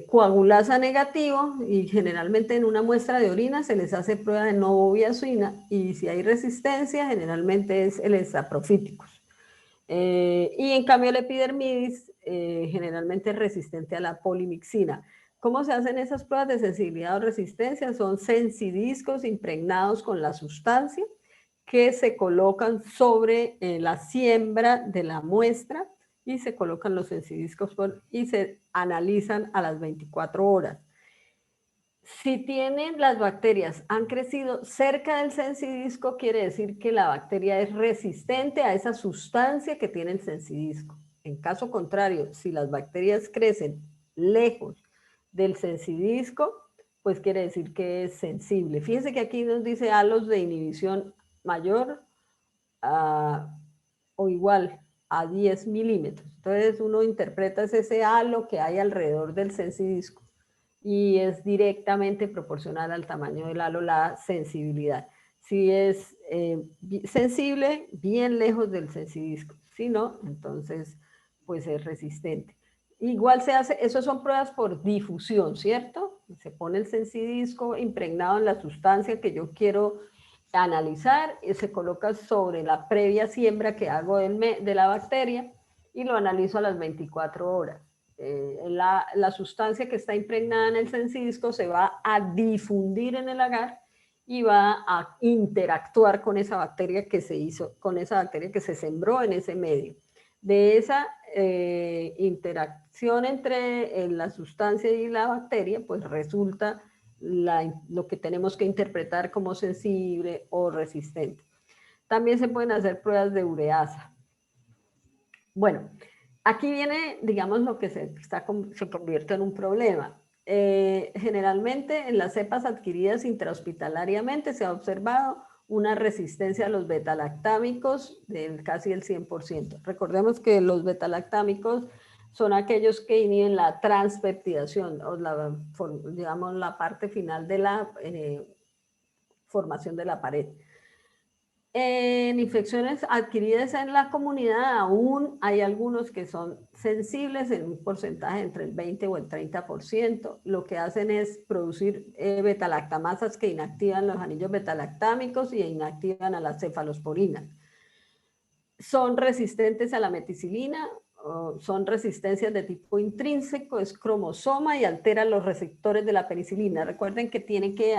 S1: coagulasa negativo y generalmente en una muestra de orina se les hace prueba de novobiazuina y si hay resistencia generalmente es el saprofíticos. Y en cambio el epidermidis generalmente es resistente a la polimixina. ¿Cómo se hacen esas pruebas de sensibilidad o resistencia? Son sensidiscos impregnados con la sustancia que se colocan sobre la siembra de la muestra y se colocan los sensidiscos y se analizan a las 24 horas. Si tienen las bacterias, han crecido cerca del sensidisco, quiere decir que la bacteria es resistente a esa sustancia que tiene el sensidisco. En caso contrario, si las bacterias crecen lejos del sensidisco, pues quiere decir que es sensible. Fíjense que aquí nos dice halos de inhibición mayor o igual a 10 milímetros. Entonces uno interpreta ese halo que hay alrededor del sensidisco y es directamente proporcional al tamaño del halo la sensibilidad. Si es sensible, bien lejos del sensidisco. Si no, entonces pues es resistente. Igual se hace, eso son pruebas por difusión, ¿cierto? Se pone el sensidisco impregnado en la sustancia que yo quiero analizar y se coloca sobre la previa siembra que hago de la bacteria y lo analizo a las 24 horas. La sustancia que está impregnada en el sensidisco se va a difundir en el agar y va a interactuar con esa bacteria que se hizo, con esa bacteria que se sembró en ese medio. De esa interacción entre la sustancia y la bacteria, pues resulta lo que tenemos que interpretar como sensible o resistente. También se pueden hacer pruebas de ureasa. Bueno, aquí viene, digamos, lo que se convierte en un problema. Generalmente en las cepas adquiridas intrahospitalariamente se ha observado una resistencia a los betalactámicos del casi el 100%. Recordemos que los betalactámicos son aquellos que inhiben la transpeptidación, o digamos, la parte final de la formación de la pared. En infecciones adquiridas en la comunidad aún hay algunos que son sensibles en un porcentaje entre el 20 o el 30%. Lo que hacen es producir betalactamasas que inactivan los anillos betalactámicos y inactivan a las cefalosporinas. Son resistentes a la meticilina, son resistencias de tipo intrínseco, es cromosoma y alteran los receptores de la penicilina. Recuerden que tiene que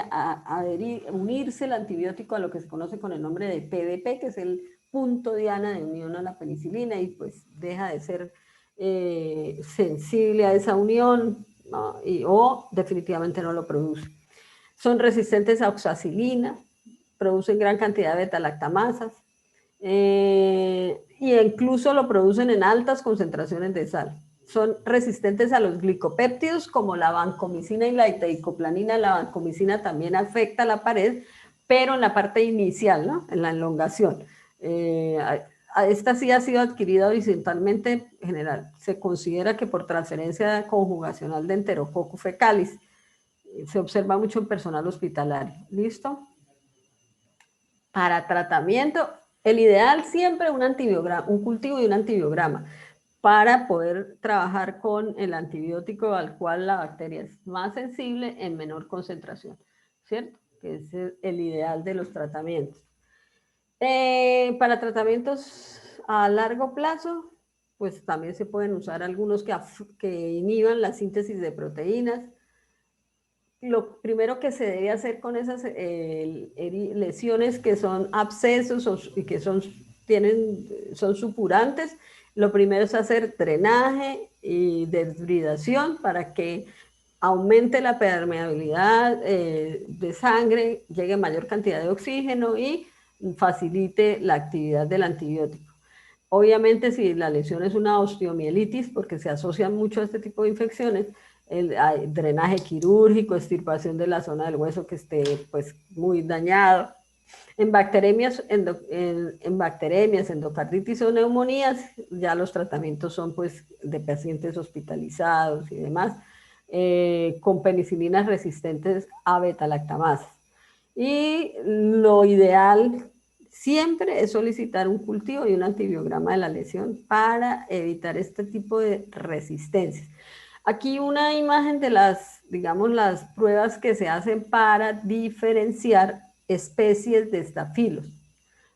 S1: unirse el antibiótico a lo que se conoce con el nombre de PDP, que es el punto diana de unión a la penicilina, y pues deja de ser sensible a esa unión, ¿no? O definitivamente no lo produce. Son resistentes a oxacilina, producen gran cantidad de betalactamasas, y incluso lo producen en altas concentraciones de sal. Son resistentes a los glicopéptidos como la vancomicina y la itaicoplanina. La vancomicina también afecta a la pared, pero en la parte inicial, ¿no? En la elongación. Esta sí ha sido adquirida horizontalmente en general. Se considera que por transferencia conjugacional de Enterococcus fecalis. Se observa mucho en personal hospitalario. ¿Listo? Para tratamiento, el ideal siempre un cultivo y un antibiograma para poder trabajar con el antibiótico al cual la bacteria es más sensible en menor concentración, ¿cierto? Que es el ideal de los tratamientos. Para tratamientos a largo plazo, pues también se pueden usar algunos que inhiban la síntesis de proteínas. Lo primero que se debe hacer con esas lesiones que son abscesos y que son supurantes, lo primero es hacer drenaje y desbridación para que aumente la permeabilidad de sangre, llegue mayor cantidad de oxígeno y facilite la actividad del antibiótico. Obviamente, si la lesión es una osteomielitis, porque se asocian mucho a este tipo de infecciones, hay drenaje quirúrgico, extirpación de la zona del hueso que esté pues muy dañado. En bacteremias, endocarditis o neumonías, ya los tratamientos son pues de pacientes hospitalizados y demás, con penicilinas resistentes a betalactamasas. Y lo ideal siempre es solicitar un cultivo y un antibiograma de la lesión para evitar este tipo de resistencias. Aquí una imagen de digamos, las pruebas que se hacen para diferenciar especies de estafilos.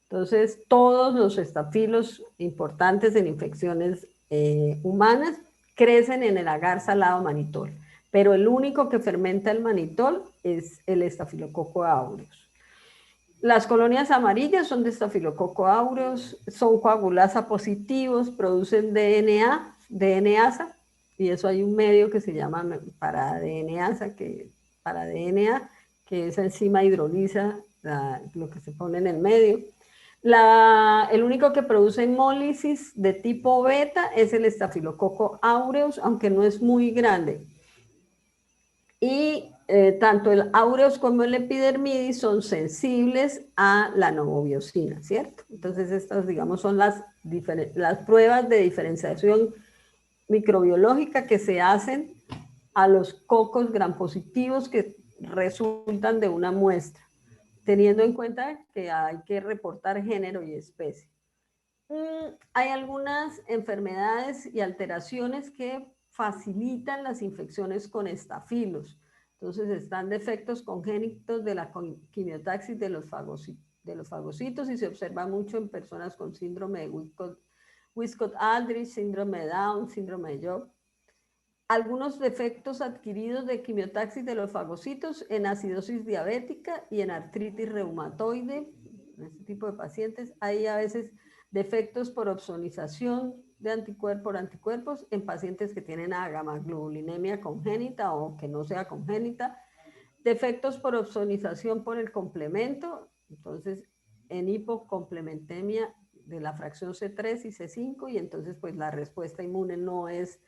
S1: Entonces, todos los estafilos importantes en infecciones humanas crecen en el agar salado manitol, pero el único que fermenta el manitol es el estafilococo aureus. Las colonias amarillas son de estafilococo aureus, son coagulasa positivos, producen DNAsa, y eso hay un medio que se llama para-DNA, que esa enzima hidroliza lo que se pone en el medio. El único que produce hemólisis de tipo beta es el estafilococo aureus, aunque no es muy grande. Y tanto el aureus como el epidermidis son sensibles a la novobiosina, ¿cierto? Entonces estas, digamos, son las pruebas de diferenciación microbiológica que se hacen a los cocos gram positivos que resultan de una muestra, teniendo en cuenta que hay que reportar género y especie. Hay algunas enfermedades y alteraciones que facilitan las infecciones con estafilos. Entonces están defectos congénitos de la quimiotaxis de los fagocitos y se observa mucho en personas con síndrome de Wiskott-Aldrich, síndrome de Down, síndrome de Job. Algunos defectos adquiridos de quimiotaxis de los fagocitos en acidosis diabética y en artritis reumatoide. En este tipo de pacientes hay a veces defectos por opsonización de anticuerpos en pacientes que tienen agamaglobulinemia congénita o que no sea congénita. Defectos por opsonización por el complemento, entonces en hipocomplementemia de la fracción C3 y C5, y entonces pues la respuesta inmune no es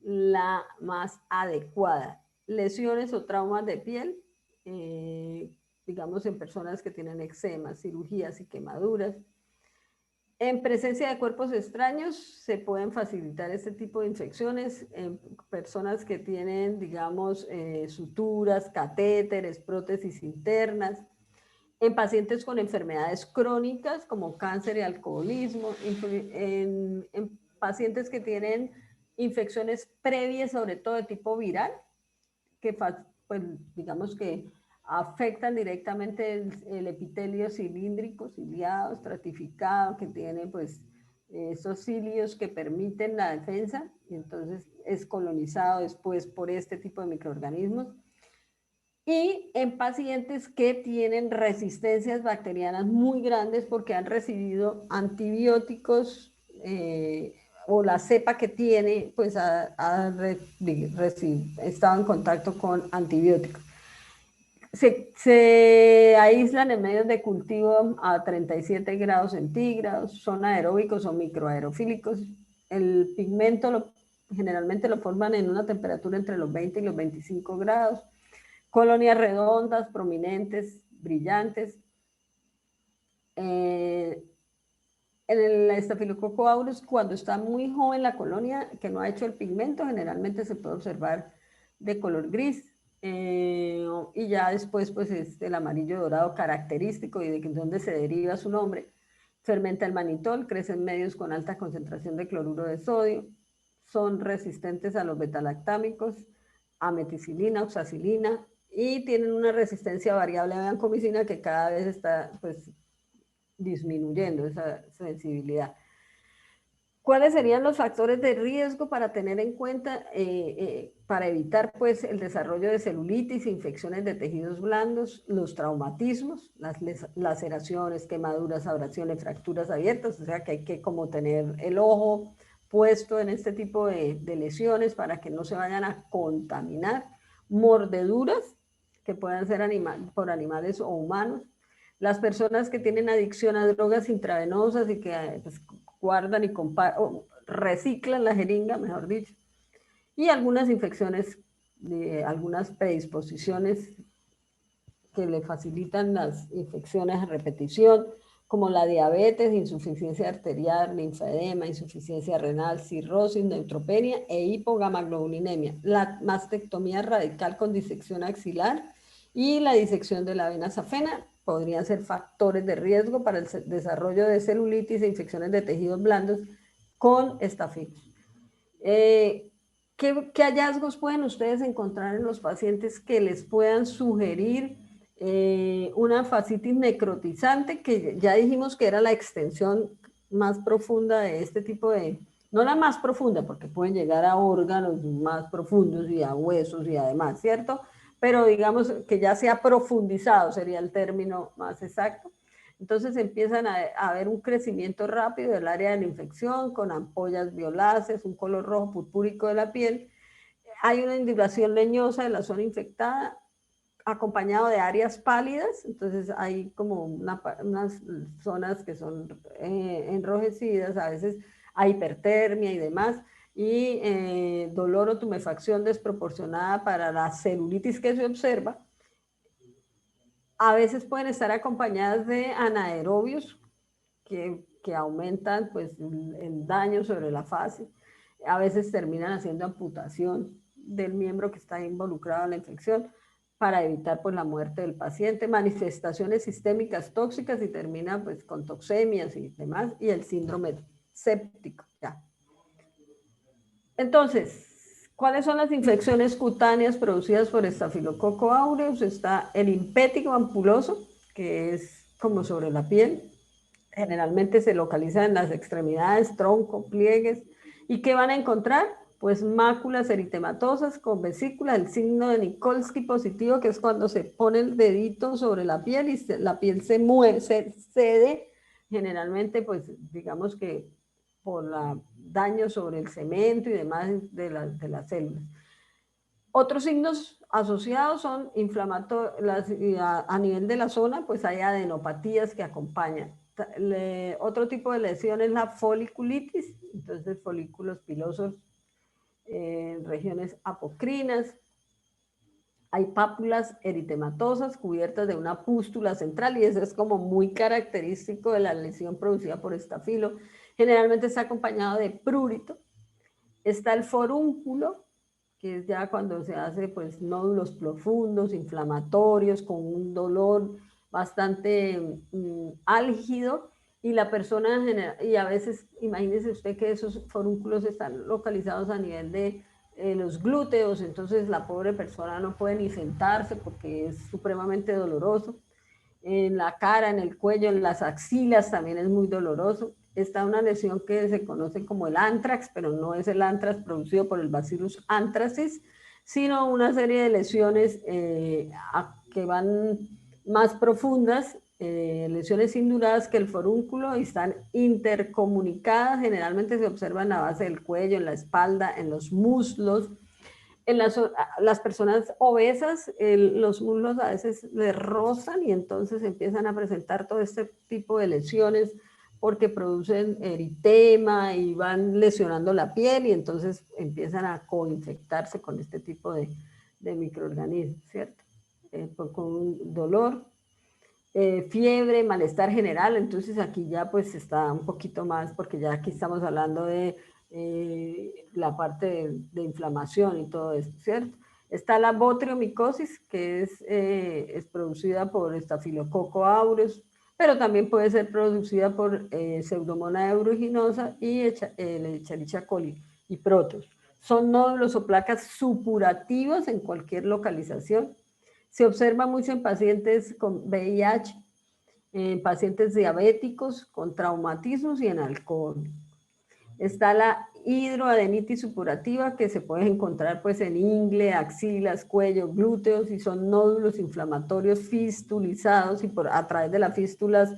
S1: la más adecuada. Lesiones o traumas de piel, digamos, en personas que tienen eczemas, cirugías y quemaduras. En presencia de cuerpos extraños se pueden facilitar este tipo de infecciones en personas que tienen, digamos, suturas, catéteres, prótesis internas, en pacientes con enfermedades crónicas como cáncer y alcoholismo, en pacientes que tienen infecciones previas, sobre todo de tipo viral, que pues, digamos que afectan directamente el epitelio cilíndrico, ciliado, estratificado, que tiene pues esos cilios que permiten la defensa, y entonces es colonizado después por este tipo de microorganismos. Y en pacientes que tienen resistencias bacterianas muy grandes porque han recibido antibióticos o la cepa que tiene, pues ha estado en contacto con antibióticos. Se aíslan en medios de cultivo a 37 grados centígrados, son aeróbicos o microaerofílicos. El pigmento generalmente lo forman en una temperatura entre los 20 y los 25 grados. Colonias redondas, prominentes, brillantes. El Staphylococcus aureus, cuando está muy joven la colonia, que no ha hecho el pigmento, generalmente se puede observar de color gris. Y ya después pues es el amarillo dorado característico y de donde se deriva su nombre. Fermenta el manitol, crece en medios con alta concentración de cloruro de sodio, son resistentes a los betalactámicos, a meticilina, oxacilina, y tienen una resistencia variable a vancomicina que cada vez está pues disminuyendo esa sensibilidad. ¿Cuáles serían los factores de riesgo para tener en cuenta para evitar pues, el desarrollo de celulitis, infecciones de tejidos blandos, los traumatismos, las laceraciones, quemaduras, abrasiones, fracturas abiertas? O sea que hay que como tener el ojo puesto en este tipo de lesiones para que no se vayan a contaminar. Mordeduras que puedan ser por animales o humanos. Las personas que tienen adicción a drogas intravenosas y que pues, guardan y reciclan la jeringa, mejor dicho, y algunas infecciones, algunas predisposiciones que le facilitan las infecciones a repetición, como la diabetes, insuficiencia arterial, linfedema, insuficiencia renal, cirrosis, neutropenia e hipogamaglobulinemia, la mastectomía radical con disección axilar y la disección de la vena safena podrían ser factores de riesgo para el desarrollo de celulitis e infecciones de tejidos blandos con estafilos. ¿Qué hallazgos pueden ustedes encontrar en los pacientes que les puedan sugerir una fascitis necrotizante, que ya dijimos que era la extensión más profunda de este tipo de, no la más profunda, porque pueden llegar a órganos más profundos y a huesos y además, ¿cierto? Pero digamos que ya se ha profundizado, sería el término más exacto. Entonces empiezan a haber un crecimiento rápido del área de la infección con ampollas violáceas, un color rojo purpúrico de la piel. Hay una induración leñosa de la zona infectada acompañado de áreas pálidas, entonces hay como unas zonas que son enrojecidas, a veces hay hipertermia y demás, y dolor o tumefacción desproporcionada para la celulitis que se observa. A veces pueden estar acompañadas de anaerobios que aumentan pues, el daño sobre la fase. A veces terminan haciendo amputación del miembro que está involucrado en la infección para evitar pues, la muerte del paciente, manifestaciones sistémicas tóxicas y termina pues, con toxemias y demás, y el síndrome séptico. Ya. Entonces, ¿cuáles son las infecciones cutáneas producidas por Staphylococcus aureus? Está el impétigo ampuloso, que es como sobre la piel. Generalmente se localiza en las extremidades, tronco, pliegues. ¿Y qué van a encontrar? Pues máculas eritematosas con vesícula, el signo de Nikolsky positivo, que es cuando se pone el dedito sobre la piel y la piel se mueve, se cede, generalmente, pues digamos que por daño sobre el cemento y demás de las células. Otros signos asociados son inflamatorios, a nivel de la zona, pues hay adenopatías que acompañan. Otro tipo de lesión es la foliculitis, entonces folículos pilosos en regiones apocrinas. hay pápulas eritematosas cubiertas de una pústula central y eso es como muy característico de la lesión producida por estafilo. Generalmente está acompañado de prurito. Está el forúnculo, que es ya cuando se hace pues nódulos profundos, inflamatorios, con un dolor bastante álgido, y la persona y a veces imagínese usted que esos forúnculos están localizados a nivel de los glúteos, entonces la pobre persona no puede ni sentarse porque es supremamente doloroso. En la cara, en el cuello, en las axilas también es muy doloroso. Está una lesión que se conoce como el anthrax, pero no es el anthrax producido por el Bacillus anthracis, sino una serie de lesiones que van más profundas, lesiones induradas que el forúnculo, y están intercomunicadas. Generalmente se observan en la base del cuello, en la espalda, en los muslos. En las personas obesas, los muslos a veces les rozan y entonces empiezan a presentar todo este tipo de lesiones porque producen eritema y van lesionando la piel y entonces empiezan a coinfectarse con este tipo de microorganismos, ¿cierto? Con un dolor, fiebre, malestar general. Entonces aquí ya pues está un poquito más, porque ya aquí estamos hablando de la parte de inflamación y todo esto, ¿cierto? Está la botriomicosis, que es producida por Staphylococcus aureus, pero también puede ser producida por Pseudomonas aeruginosa y Escherichia coli y protos. Son nódulos o placas supurativas en cualquier localización. Se observa mucho en pacientes con VIH, en pacientes diabéticos, con traumatismos y en alcohol. Está la hidroadenitis supurativa, que se puede encontrar pues en ingle, axilas, cuello, glúteos, y son nódulos inflamatorios fistulizados, y a través de las fístulas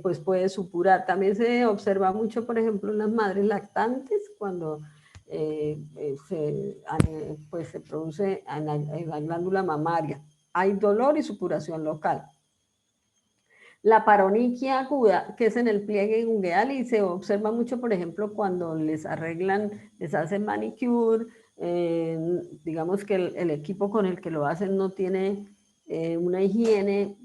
S1: pues puede supurar. También se observa mucho, por ejemplo, en las madres lactantes, cuando pues se produce en la glándula mamaria. Hay dolor y supuración local. La paroniquia aguda, que es en el pliegue inguinal, y se observa mucho, por ejemplo, cuando les arreglan, les hacen manicure, digamos que el equipo con el que lo hacen no tiene una higiene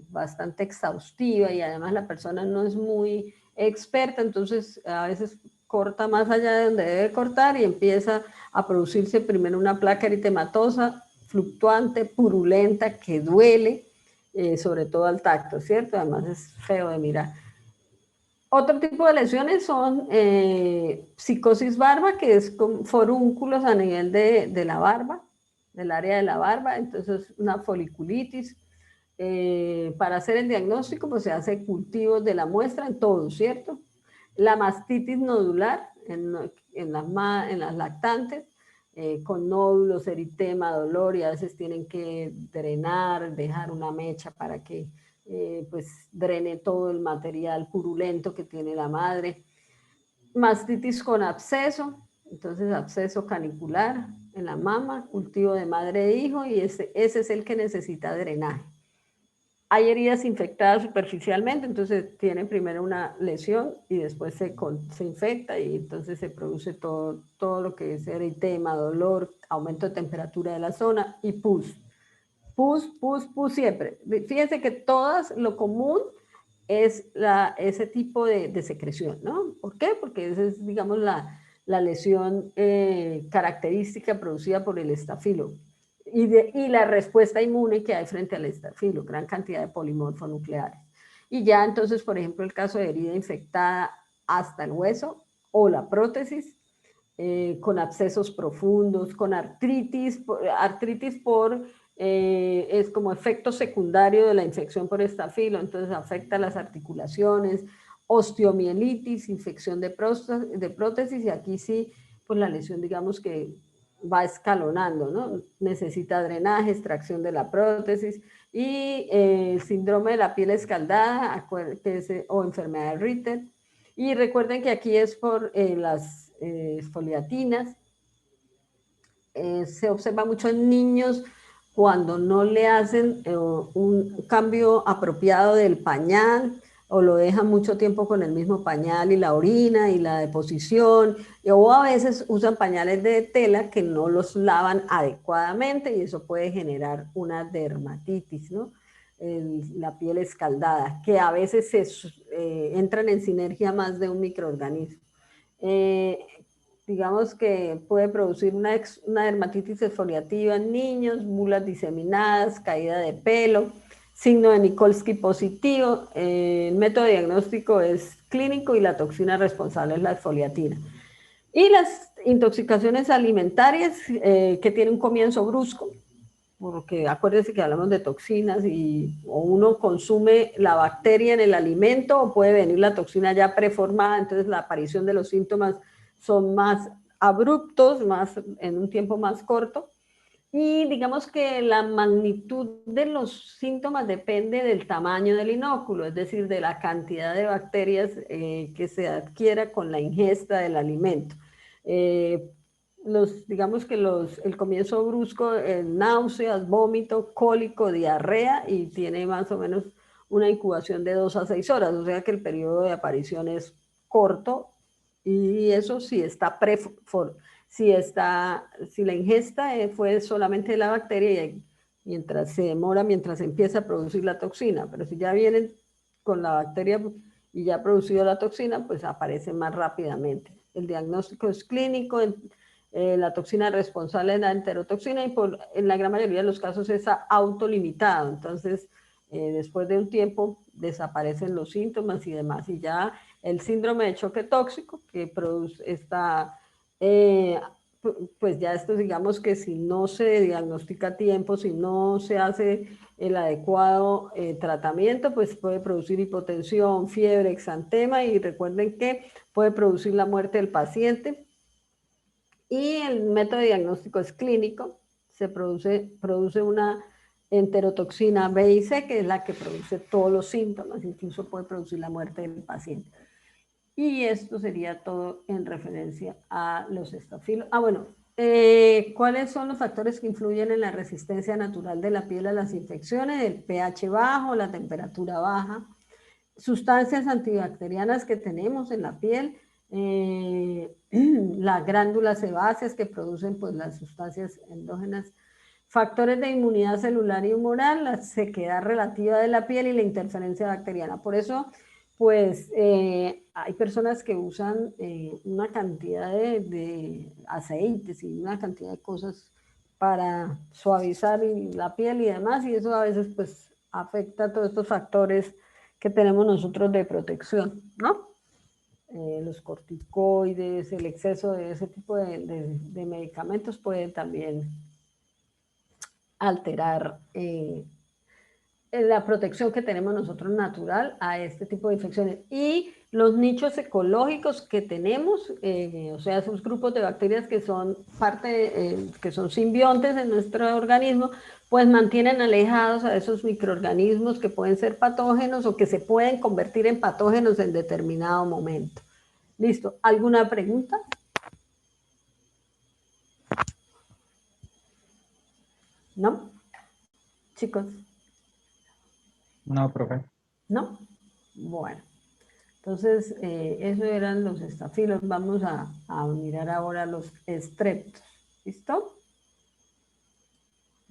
S1: bastante exhaustiva y además la persona no es muy experta, entonces a veces corta más allá de donde debe cortar y empieza a producirse primero una placa eritematosa, fluctuante, purulenta, que duele, sobre todo al tacto, ¿cierto? Además es feo de mirar. Otro tipo de lesiones son psicosis barba, que es con forúnculos a nivel de la barba, del área de la barba, entonces una foliculitis. Para hacer el diagnóstico, pues se hace cultivos de la muestra en todo, ¿cierto? La mastitis nodular en las lactantes, con nódulos, eritema, dolor, y a veces tienen que drenar, dejar una mecha para que pues drene todo el material purulento que tiene la madre. Mastitis con absceso, entonces absceso canicular en la mama, cultivo de madre e hijo, y ese es el que necesita drenaje. Hay heridas infectadas superficialmente, entonces tienen primero una lesión y después se infecta, y entonces se produce todo lo que es eritema, dolor, aumento de temperatura de la zona y pus. Pus siempre. Fíjense que todas, lo común es ese tipo de secreción, ¿no? ¿Por qué? Porque esa es, digamos, la lesión característica producida por el estafilo. Y la respuesta inmune que hay frente al estafilo, gran cantidad de polimorfonucleares. Y ya entonces, por ejemplo, el caso de herida infectada hasta el hueso o la prótesis, con abscesos profundos, con artritis es como efecto secundario de la infección por estafilo, entonces afecta las articulaciones, osteomielitis, infección de prótesis, y aquí sí, pues la lesión digamos que va escalonando, ¿no? Necesita drenaje, extracción de la prótesis, y síndrome de la piel escaldada, o enfermedad de Ritter. Y recuerden que aquí es por las foliatinas. Se observa mucho en niños cuando no le hacen un cambio apropiado del pañal o lo dejan mucho tiempo con el mismo pañal y la orina y la deposición, o a veces usan pañales de tela que no los lavan adecuadamente y eso puede generar una dermatitis, ¿no? La piel escaldada, que a veces entran en sinergia más de un microorganismo. Eh, digamos que puede producir una dermatitis exfoliativa en niños, bulas diseminadas, caída de pelo, signo de Nikolsky positivo. El método diagnóstico es clínico y la toxina responsable es la exfoliatina. Y las intoxicaciones alimentarias que tienen un comienzo brusco, porque acuérdense que hablamos de toxinas y o uno consume la bacteria en el alimento o puede venir la toxina ya preformada, entonces la aparición de los síntomas son más abruptos, más, en un tiempo más corto. Y digamos que la magnitud de los síntomas depende del tamaño del inóculo, es decir, de la cantidad de bacterias que se adquiera con la ingesta del alimento. Digamos que el comienzo brusco, náuseas, vómito, cólico, diarrea y tiene más o menos una incubación de 2 a 6 horas, o sea que el periodo de aparición es corto y eso sí está si la ingesta fue solamente de la bacteria y mientras se demora, mientras empieza a producir la toxina, pero si ya vienen con la bacteria y ya ha producido la toxina, pues aparece más rápidamente. El diagnóstico es clínico, la toxina responsable es la enterotoxina y en la gran mayoría de los casos es autolimitado, entonces después de un tiempo desaparecen los síntomas y demás, y ya el síndrome de choque tóxico que produce pues ya esto digamos que si no se diagnostica a tiempo, si no se hace el adecuado tratamiento, pues puede producir hipotensión, fiebre, exantema y recuerden que puede producir la muerte del paciente. Y el método de diagnóstico es clínico, produce una enterotoxina B y C, que es la que produce todos los síntomas, incluso puede producir la muerte del paciente. Y esto sería todo en referencia a los estafilos. Bueno, ¿cuáles son los factores que influyen en la resistencia natural de la piel a las infecciones? El pH bajo, la temperatura baja, sustancias antibacterianas que tenemos en la piel, las glándulas sebáceas que producen pues, las sustancias endógenas, factores de inmunidad celular y humoral, la sequedad relativa de la piel y la interferencia bacteriana. Por eso, pues, hay personas que usan una cantidad de aceites y una cantidad de cosas para suavizar la piel y demás, y eso a veces, pues, afecta a todos estos factores que tenemos nosotros de protección, ¿no? Los corticoides, el exceso de ese tipo de medicamentos pueden también alterar la protección que tenemos nosotros natural a este tipo de infecciones. Y los nichos ecológicos que tenemos, o sea, esos grupos de bacterias que son que son simbiontes en nuestro organismo, pues mantienen alejados a esos microorganismos que pueden ser patógenos o que se pueden convertir en patógenos en determinado momento. ¿Listo? ¿Alguna pregunta? ¿No? Chicos.
S2: No, profe.
S1: ¿No? Bueno. Entonces, eso eran los estafilos. Vamos a mirar ahora los estreptos. ¿Listo?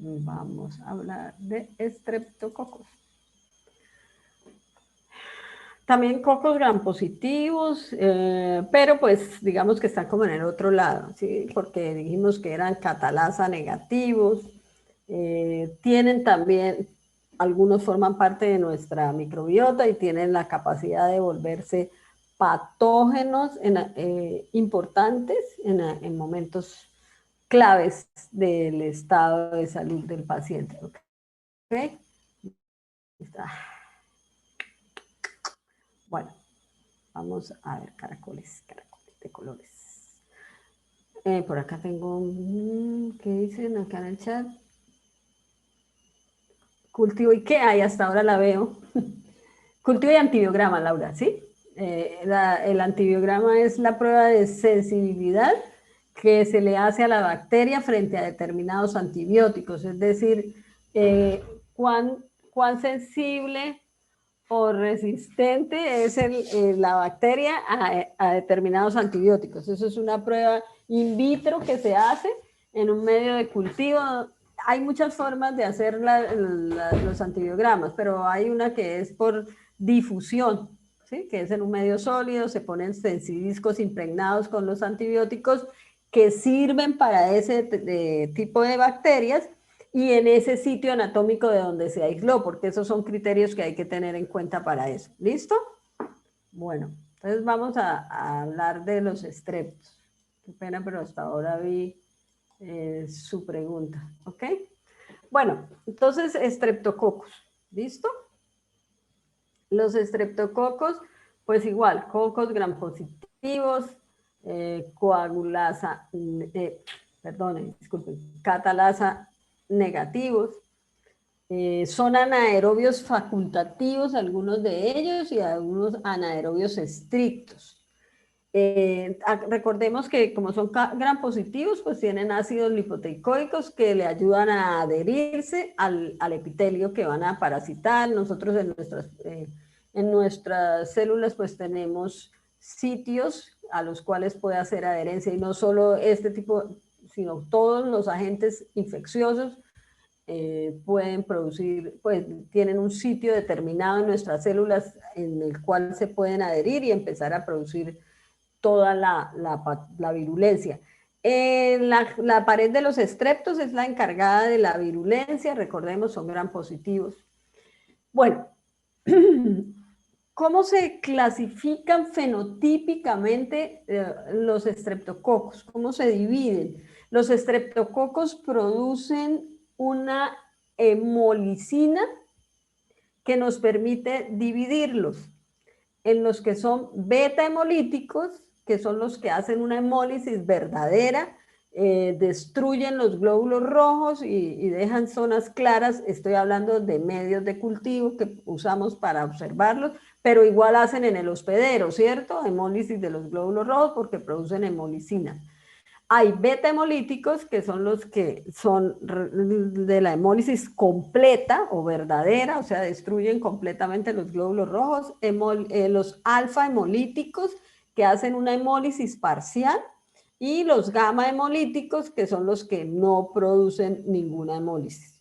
S1: Vamos a hablar de estreptococos. También cocos gram positivos, pero pues digamos que están como en el otro lado, ¿sí? Porque dijimos que eran catalasa negativos. Tienen también, algunos forman parte de nuestra microbiota y tienen la capacidad de volverse patógenos importantes en momentos claves del estado de salud del paciente. ¿Okay? Bueno, vamos a ver caracoles de colores. Por acá tengo, ¿qué dicen acá en el chat? Cultivo y qué hay, hasta ahora la veo. Cultivo y antibiograma, Laura, ¿sí? El antibiograma es la prueba de sensibilidad que se le hace a la bacteria frente a determinados antibióticos, es decir, cuán sensible o resistente es la bacteria a determinados antibióticos. Eso es una prueba in vitro que se hace en un medio de cultivo. Hay muchas formas de hacer los antibiogramas, pero hay una que es por difusión, ¿sí? Que es en un medio sólido, se ponen tensidiscos impregnados con los antibióticos que sirven para ese tipo de bacterias y en ese sitio anatómico de donde se aisló, porque esos son criterios que hay que tener en cuenta para eso. ¿Listo? Bueno, entonces vamos a hablar de los estreptos. Qué pena, pero hasta ahora vi su pregunta, ¿ok? Bueno, entonces estreptococos, ¿listo? Los estreptococos, pues igual, cocos gram positivos, coagulasa, perdonen, disculpen, catalasa negativos, son anaerobios facultativos, algunos de ellos, y algunos anaerobios estrictos. Recordemos que como son gram positivos, pues tienen ácidos lipoteicoicos que le ayudan a adherirse al epitelio que van a parasitar. Nosotros en nuestras células pues tenemos sitios a los cuales puede hacer adherencia, y no solo este tipo, sino todos los agentes infecciosos pueden producir, pues tienen un sitio determinado en nuestras células en el cual se pueden adherir y empezar a producir toda la virulencia. La pared de los estreptos es la encargada de la virulencia, recordemos, son gram positivos. Bueno, ¿cómo se clasifican fenotípicamente los estreptococos? ¿Cómo se dividen? Los estreptococos producen una hemolicina que nos permite dividirlos en los que son beta hemolíticos, que son los que hacen una hemólisis verdadera, destruyen los glóbulos rojos y dejan zonas claras. Estoy hablando de medios de cultivo que usamos para observarlos, pero igual hacen en el hospedero, ¿cierto? Hemólisis de los glóbulos rojos porque producen hemolicina. Hay beta hemolíticos, que son los que son de la hemólisis completa o verdadera, o sea, destruyen completamente los glóbulos rojos. Los alfa hemolíticos, que hacen una hemólisis parcial, y los gamma hemolíticos, que son los que no producen ninguna hemólisis.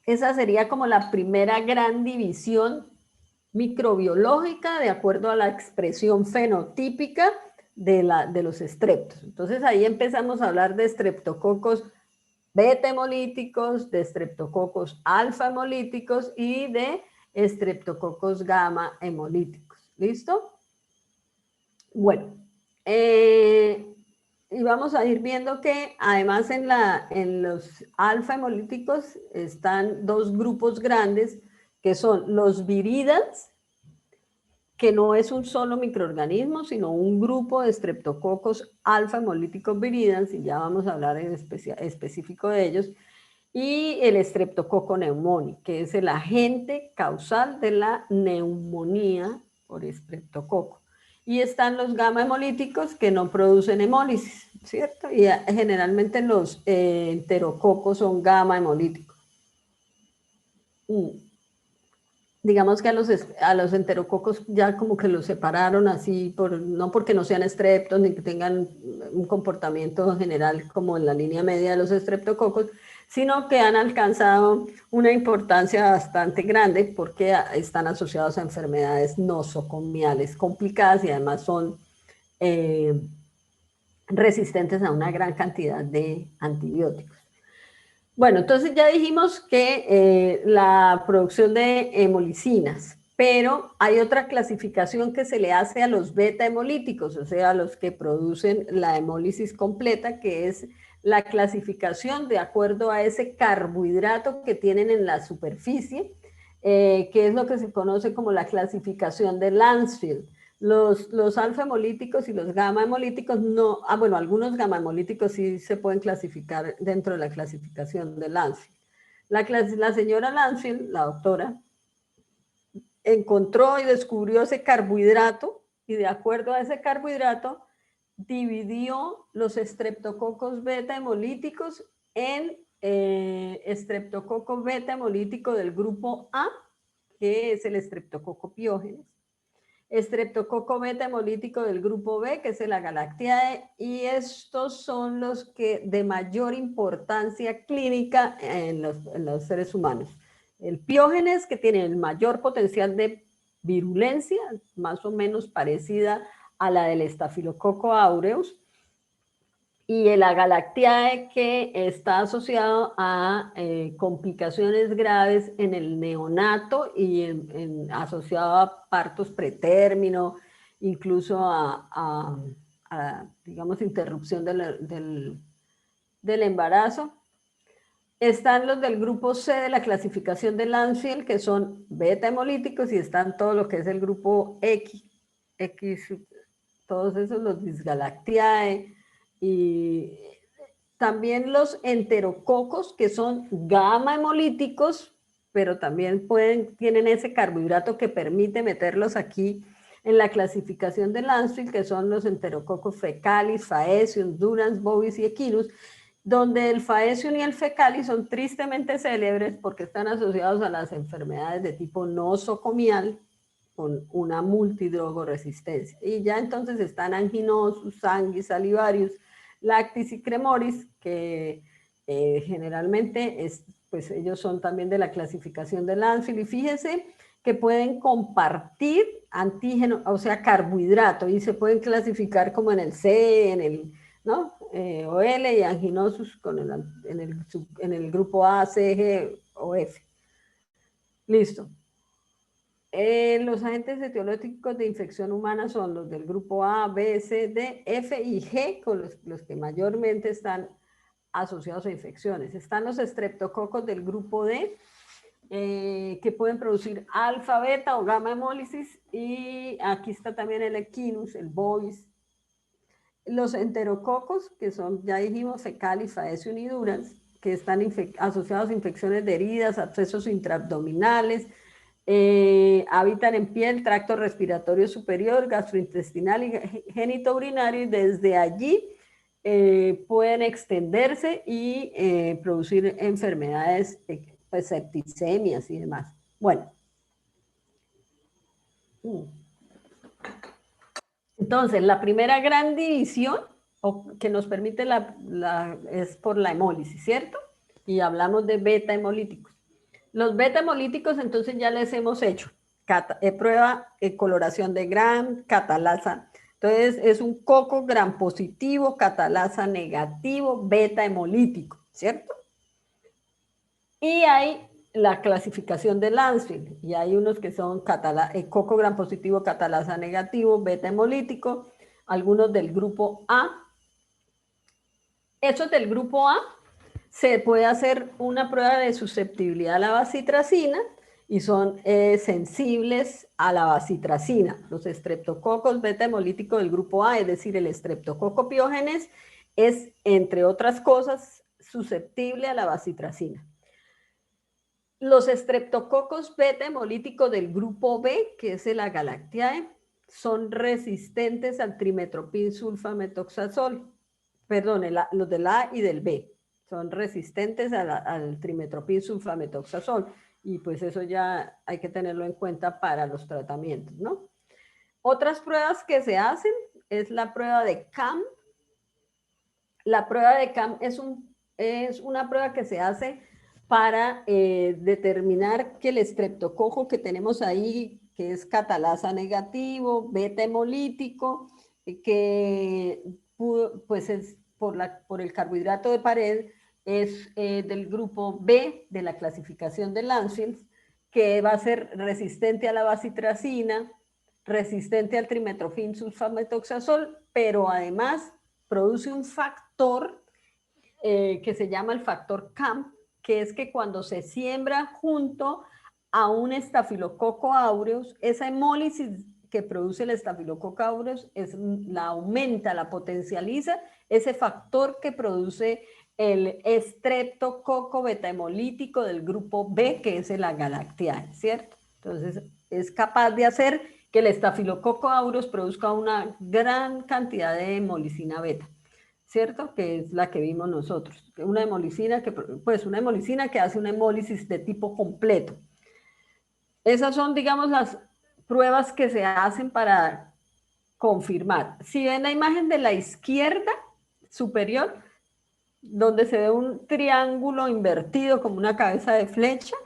S1: Esa sería como la primera gran división microbiológica de acuerdo a la expresión fenotípica de los estreptos. Entonces ahí empezamos a hablar de estreptococos beta hemolíticos, de estreptococos alfa hemolíticos y de estreptococos gamma hemolíticos. ¿Listo? Bueno, y vamos a ir viendo que además en los alfa hemolíticos están dos grupos grandes que son los viridans, que no es un solo microorganismo, sino un grupo de streptococos alfa hemolíticos viridans, y ya vamos a hablar en específico de ellos, y el Streptococcus pneumoniae, que es el agente causal de la neumonía por estreptococo. Y están los gamma hemolíticos que no producen hemólisis, ¿cierto? Y generalmente los enterococos son gamma hemolíticos. Digamos que a los enterococos ya como que los separaron así, no porque no sean estreptos ni que tengan un comportamiento general como en la línea media de los estreptococos, sino que han alcanzado una importancia bastante grande porque están asociados a enfermedades nosocomiales complicadas y además son resistentes a una gran cantidad de antibióticos. Bueno, entonces ya dijimos que la producción de hemolicinas, pero hay otra clasificación que se le hace a los beta hemolíticos, o sea, a los que producen la hemólisis completa, que es la clasificación de acuerdo a ese carbohidrato que tienen en la superficie, que es lo que se conoce como la clasificación de Landsfield. Los alfa hemolíticos y los gamma hemolíticos no, bueno, algunos gamma hemolíticos sí se pueden clasificar dentro de la clasificación de Landsfield. La señora Landsfield, la doctora, encontró y descubrió ese carbohidrato y de acuerdo a ese carbohidrato dividió los estreptococos beta hemolíticos en estreptococo beta hemolítico del grupo A, que es el estreptococo piógenes, estreptococo beta hemolítico del grupo B, que es el Agalactiae, y estos son los que de mayor importancia clínica en los seres humanos. El piógenes, que tiene el mayor potencial de virulencia, más o menos parecida a la del estafilococo aureus, y el Agalactiae, que está asociado a complicaciones graves en el neonato y asociado a partos pretérmino, incluso digamos, interrupción del embarazo. Están los del grupo C de la clasificación de Lanfield, que son beta hemolíticos, y están todo lo que es el grupo X, todos esos, los Disgalactiae, y también los enterococos, que son gamma hemolíticos, pero también tienen ese carbohidrato que permite meterlos aquí en la clasificación de Lanfield, que son los enterococos fecalis, faecium, durans, bovis y equinus, donde el faecium y el fecalis son tristemente célebres porque están asociados a las enfermedades de tipo nosocomial, con una multidrogoresistencia. Y ya entonces están anginosus, sanguis, salivarius, lactis y cremoris, que generalmente pues ellos son también de la clasificación de Lanfield. Y fíjense que pueden compartir antígeno, o sea, carbohidrato, y se pueden clasificar como en el C, en el, ¿no? OL, y anginosus en el grupo A, C, G o F. Listo. Los agentes etiológicos de infección humana son los del grupo A, B, C, D, F y G, con los que mayormente están asociados a infecciones. Están los estreptococos del grupo D, que pueden producir alfa, beta o gamma hemólisis, y aquí está también el equinus, el bovis. Los enterococos, que son, ya dijimos, fecalis, faecium y durans, que están asociados a infecciones de heridas, abscesos intraabdominales, habitan en piel, tracto respiratorio superior, gastrointestinal y genitourinario, y desde allí pueden extenderse y producir enfermedades, pues septicemias y demás. Bueno. Entonces, la primera gran división que nos permite es por la hemólisis, ¿cierto? Y hablamos de beta hemolíticos. Los beta hemolíticos, entonces ya les hemos hecho prueba coloración de Gram, catalasa. Entonces es un coco gram positivo, catalasa negativo, beta hemolítico, ¿cierto? Y hay la clasificación de Lanfield, y hay unos que son coco gram positivo, catalasa negativo, beta hemolítico, algunos del grupo A. Esos del grupo A se puede hacer una prueba de susceptibilidad a la bacitracina, y son sensibles a la bacitracina. Los estreptococos beta hemolíticos del grupo A, es decir, el estreptococo piógenes, es, entre otras cosas, susceptible a la bacitracina. Los estreptococos beta hemolíticos del grupo B, que es el Agalactiae, son resistentes al trimetoprim sulfametoxazol. Perdón, los del A y del B son resistentes al trimetoprim sulfametoxazol, y pues eso ya hay que tenerlo en cuenta para los tratamientos, ¿no? Otras pruebas que se hacen es la prueba de CAM. La prueba de CAM es una prueba que se hace para determinar que el estreptococo que tenemos ahí, que es catalasa negativo, beta hemolítico, que pues es por el carbohidrato de pared, es del grupo B de la clasificación de Lanfield, que va a ser resistente a la bacitracina, resistente al trimetoprim sulfametoxazol, pero además produce un factor que se llama el factor CAM, que es que cuando se siembra junto a un estafilococo aureus, esa hemólisis que produce el estafilococo aureus la aumenta, la potencializa, ese factor que produce el estreptococo beta hemolítico del grupo B, que es el Agalactiae, ¿cierto? Entonces, es capaz de hacer que el estafilococo aureus produzca una gran cantidad de hemolicina beta. ¿cierto? Que es la que vimos nosotros. Una hemolicina que hace una hemólisis de tipo completo. Esas son, digamos, las pruebas que se hacen para confirmar. Si ven la imagen de la izquierda superior, donde se ve un triángulo invertido como una cabeza de flecha,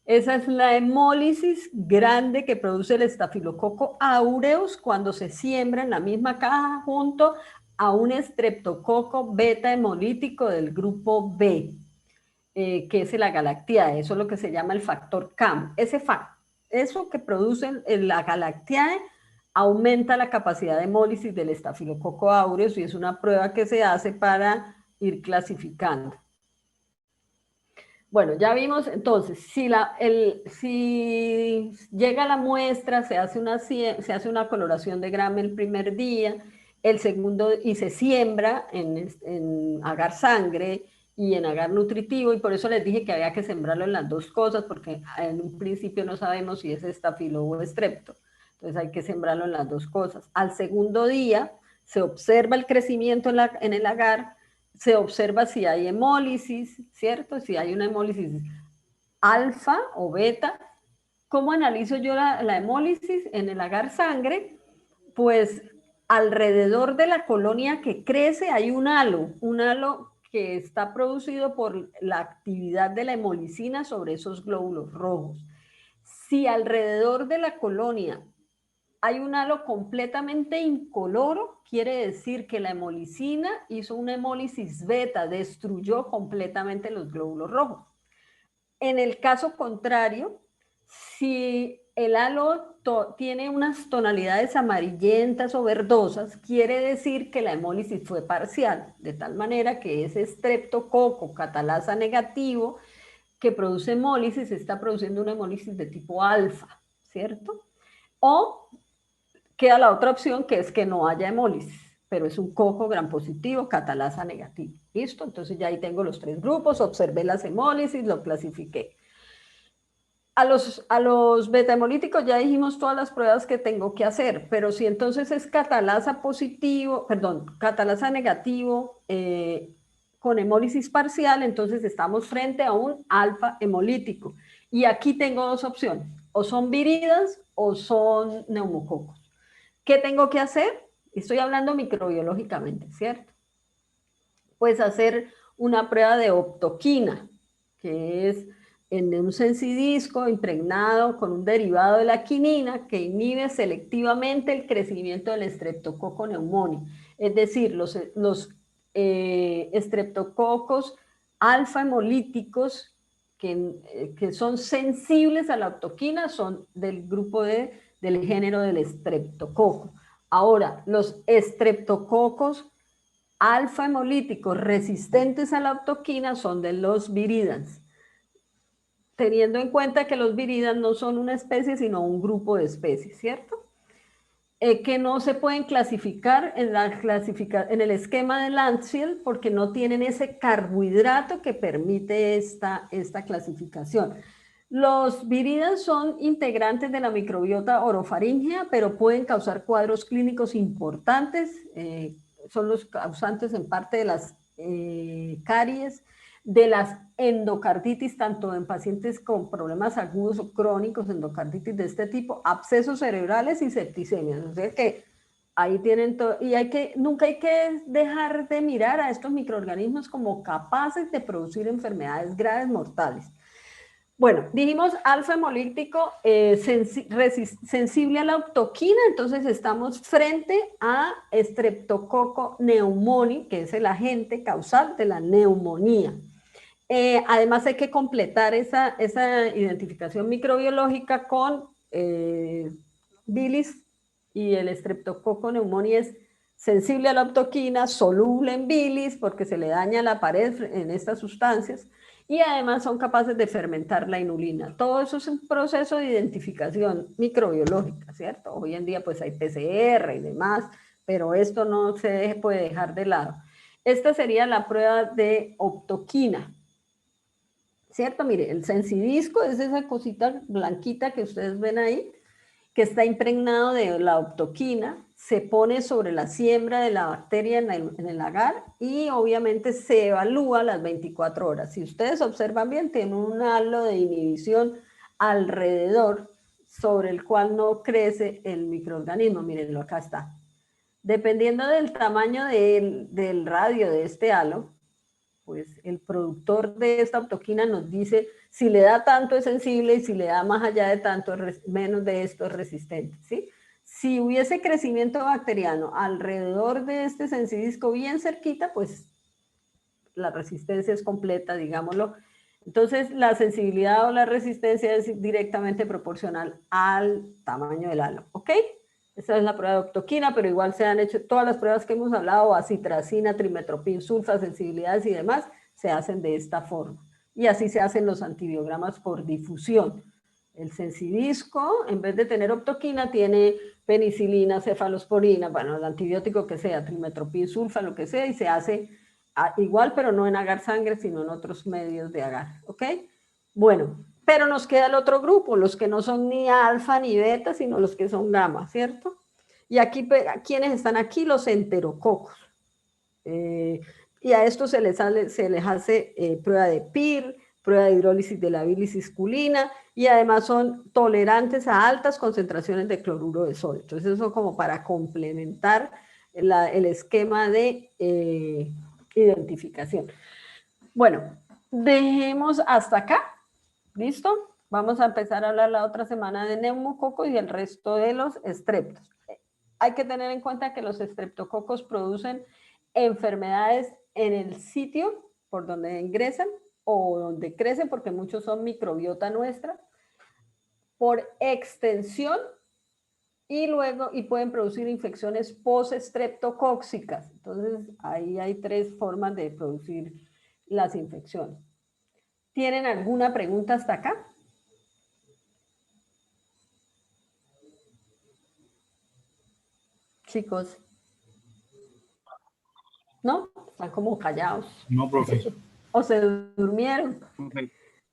S1: esa es la hemólisis grande que produce el estafilococo aureus cuando se siembra en la misma caja junto a un estreptococo beta hemolítico del grupo B, que es la galactiae. Eso es lo que se llama el factor CAM. Eso que produce la galactiae aumenta la capacidad de hemólisis del estafilococo aureus y es una prueba que se hace para ir clasificando. Bueno, ya vimos entonces, si llega la muestra, se hace una coloración de grama el primer día, el segundo, y se siembra en agar sangre y en agar nutritivo, y por eso les dije que había que sembrarlo en las dos cosas, porque en un principio no sabemos si es estafilo o estrepto, entonces hay que sembrarlo en las dos cosas. Al segundo día se observa el crecimiento en el agar, se observa si hay hemólisis, ¿cierto? Si hay una hemólisis alfa o beta. ¿Cómo analizo yo la hemólisis en el agar sangre? Pues alrededor de la colonia que crece hay un halo que está producido por la actividad de la hemolicina sobre esos glóbulos rojos. Si alrededor de la colonia hay un halo completamente incoloro, quiere decir que la hemolicina hizo una hemólisis beta, destruyó completamente los glóbulos rojos. En el caso contrario, si el halo tiene unas tonalidades amarillentas o verdosas, quiere decir que la hemólisis fue parcial, de tal manera que ese estreptococo catalasa negativo que produce hemólisis está produciendo una hemólisis de tipo alfa, ¿cierto? O queda la otra opción, que es que no haya hemólisis, pero es un coco gram positivo, catalasa negativo. ¿Listo? Entonces ya ahí tengo los tres grupos, observé las hemólisis, lo clasifiqué. A los beta hemolíticos ya dijimos todas las pruebas que tengo que hacer, pero si entonces es catalasa positivo, perdón, catalasa negativo con hemólisis parcial, entonces estamos frente a un alfa hemolítico. Y aquí tengo dos opciones, o son viridas o son neumococos. ¿Qué tengo que hacer? Estoy hablando microbiológicamente, ¿cierto? Pues hacer una prueba de optoquina, que es en un sensidisco impregnado con un derivado de la quinina que inhibe selectivamente el crecimiento del estreptococo pneumoniae. Es decir, los estreptococos alfa hemolíticos que son sensibles a la optoquina son del grupo del género del estreptococo. Ahora, los estreptococos alfa hemolíticos resistentes a la optoquina son de los viridans, teniendo en cuenta que los viridans no son una especie, sino un grupo de especies, ¿cierto? Que no se pueden clasificar en el esquema de Landsfield porque no tienen ese carbohidrato que permite esta clasificación. Los viridans son integrantes de la microbiota orofaríngea, pero pueden causar cuadros clínicos importantes, son los causantes en parte de las caries, de las endocarditis, tanto en pacientes con problemas agudos o crónicos, endocarditis de este tipo, abscesos cerebrales y septicemias. O sea que ahí tienen todo, y nunca hay que dejar de mirar a estos microorganismos como capaces de producir enfermedades graves mortales. Bueno, dijimos alfa hemolítico sensible a la optoquina, entonces estamos frente a Streptococcus pneumoniae, que es el agente causal de la neumonía. Además hay que completar esa identificación microbiológica con bilis, y el Streptococcus pneumoniae es sensible a la optoquina, soluble en bilis porque se le daña la pared en estas sustancias, y además son capaces de fermentar la inulina. Todo eso es un proceso de identificación microbiológica, ¿cierto? Hoy en día pues hay PCR y demás, pero esto no se puede dejar de lado. Esta sería la prueba de optoquina, ¿cierto? Mire, el sensidisco es esa cosita blanquita que ustedes ven ahí, que está impregnado de la optoquina, se pone sobre la siembra de la bacteria en el agar y obviamente se evalúa las 24 horas. Si ustedes observan bien, tiene un halo de inhibición alrededor sobre el cual no crece el microorganismo. Mírenlo, acá está. Dependiendo del tamaño del radio de este halo, pues el productor de esta autoquina nos dice si le da tanto es sensible y si le da más allá de tanto, menos de esto es resistente, ¿sí? Si hubiese crecimiento bacteriano alrededor de este sensidisco bien cerquita, pues la resistencia es completa, digámoslo. Entonces, la sensibilidad o la resistencia es directamente proporcional al tamaño del halo, ¿ok? Esa es la prueba de octoquina, pero igual se han hecho todas las pruebas que hemos hablado, acitracina, trimetoprim, sulfa, sensibilidades y demás, se hacen de esta forma. Y así se hacen los antibiogramas por difusión. El sensidisco, en vez de tener octoquina, tiene penicilina, cefalosporina, bueno, el antibiótico que sea, trimetoprim, sulfa, lo que sea, y se hace igual, pero no en agar sangre, sino en otros medios de agar, ¿ok? Bueno, pero nos queda el otro grupo, los que no son ni alfa ni beta, sino los que son gamma, ¿cierto? Y aquí, ¿quiénes están aquí? Los enterococos. Y a esto se les hace prueba de PIR, prueba de hidrólisis de la bilis isculina, y además son tolerantes a altas concentraciones de cloruro de sodio. Entonces eso como para complementar el esquema de identificación. Bueno, dejemos hasta acá. ¿Listo? Vamos a empezar a hablar la otra semana de neumococo y el resto de los estreptos. Hay que tener en cuenta que los estreptococos producen enfermedades en el sitio por donde ingresan o donde crecen, porque muchos son microbiota nuestra, por extensión y luego pueden producir infecciones post-estreptocóxicas. Entonces, ahí hay 3 formas de producir las infecciones. ¿Tienen alguna pregunta hasta acá? Chicos, ¿no? Están como callados.
S3: No, profe.
S1: ¿O se durmieron?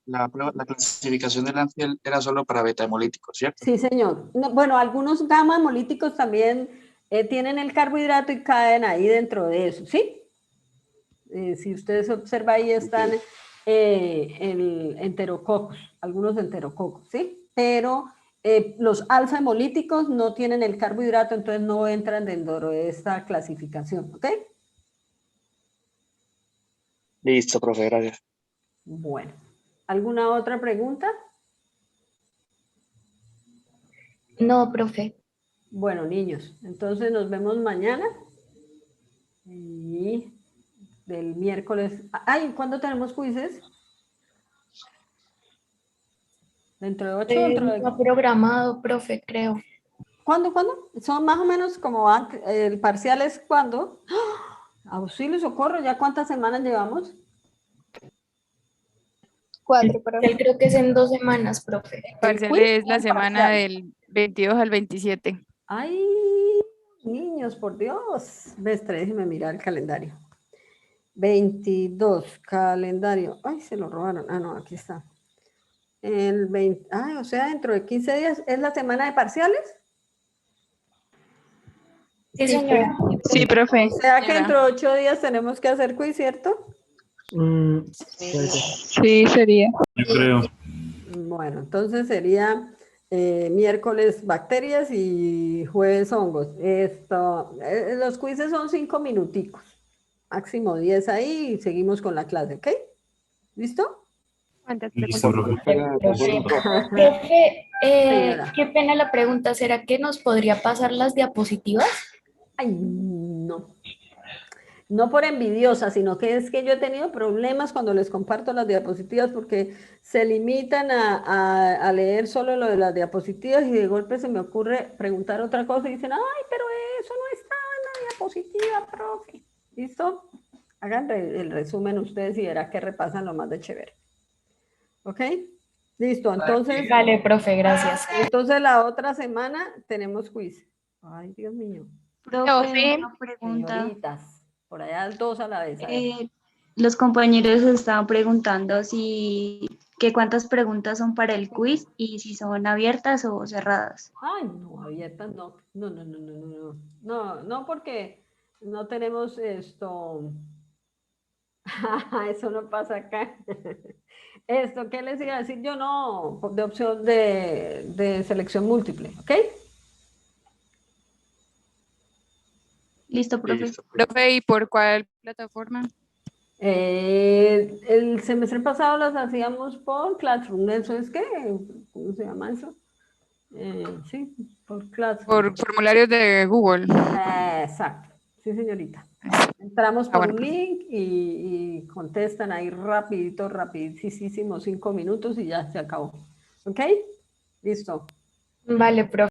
S3: La clasificación del ANFIEL era solo para beta hemolíticos, ¿cierto?
S1: Sí, señor. No, bueno, algunos gamma hemolíticos también tienen el carbohidrato y caen ahí dentro de eso, ¿sí? Si ustedes observan ahí están el enterococos, algunos enterococos, ¿sí? Pero los alfa hemolíticos no tienen el carbohidrato, entonces no entran dentro de esta clasificación, ¿ok?
S3: Listo, profe, gracias.
S1: Bueno, ¿alguna otra pregunta?
S4: No, profe.
S1: Bueno, niños, entonces nos vemos mañana y del miércoles. Ay, ¿cuándo tenemos quizzes? ¿Dentro de 8 o dentro de...?
S4: Está programado, profe, creo.
S1: ¿Cuándo? Son más o menos como el parcial es ¿cuándo? ¡Ah! Auxilio, socorro, ¿ya cuántas semanas llevamos?
S5: 4, profe.
S4: Él creo que es en 2 semanas, profe.
S5: Parcial
S1: quiz
S5: es
S1: o
S5: la
S1: el
S5: semana
S1: parcial?
S5: del 22 al 27.
S1: Ay, niños, por Dios. Déjeme mirar el calendario. 22, calendario. Ay, se lo robaron. Ah, no, aquí está. El 20, ay, o sea, dentro de 15 días, ¿es la semana de parciales?
S4: Sí, señora.
S5: Sí, profe.
S1: O sea que
S5: señora.
S1: dentro de 8 días tenemos que hacer quiz, ¿cierto?
S5: Sí, sería.
S3: Yo creo.
S1: Bueno, entonces sería miércoles bacterias y jueves hongos. Los quizzes son 5 minuticos, máximo 10 ahí y seguimos con la clase, ¿ok? ¿Listo?
S5: ¿Cuántas
S3: Listo,
S5: preguntas?
S3: profe.
S4: Profe,
S1: Señora.
S4: qué pena la pregunta. ¿Será que nos podría pasar las diapositivas?
S1: Ay, no. No por envidiosa, sino que es que yo he tenido problemas cuando les comparto las diapositivas porque se limitan a leer solo lo de las diapositivas y de golpe se me ocurre preguntar otra cosa y dicen, ay, pero eso no estaba en la diapositiva, profe. ¿Listo? Hagan el resumen ustedes y verán que repasan lo más de chévere. ¿Ok? Listo, entonces,
S4: Vale, profe, gracias.
S1: entonces la otra semana tenemos quiz. Ay, Dios mío.
S6: Profe,
S5: Profe,
S6: una pregunta.
S1: Señoritas, por allá 2 a la vez. A ver.
S6: los compañeros estaban preguntando que cuántas preguntas son para el quiz y si son abiertas o cerradas.
S1: Ay, no, abiertas no. No, no, no, no, no, no. No, no, porque no tenemos esto. Eso no pasa acá. Esto, ¿qué les iba a decir? Yo no, de opción de selección múltiple, ¿ok?
S6: Listo, profe.
S3: Listo.
S5: Profe, ¿y por cuál plataforma?
S1: El semestre pasado las hacíamos por Classroom. ¿Eso es qué? ¿Cómo se llama eso? Sí, por Classroom.
S5: Por formularios de Google.
S1: Exacto. Sí, señorita. Entramos por
S5: bueno,
S1: un link y contestan ahí rapidito, rapidísimo, 5 minutos y ya se acabó. ¿Ok? Listo.
S4: Vale, profe.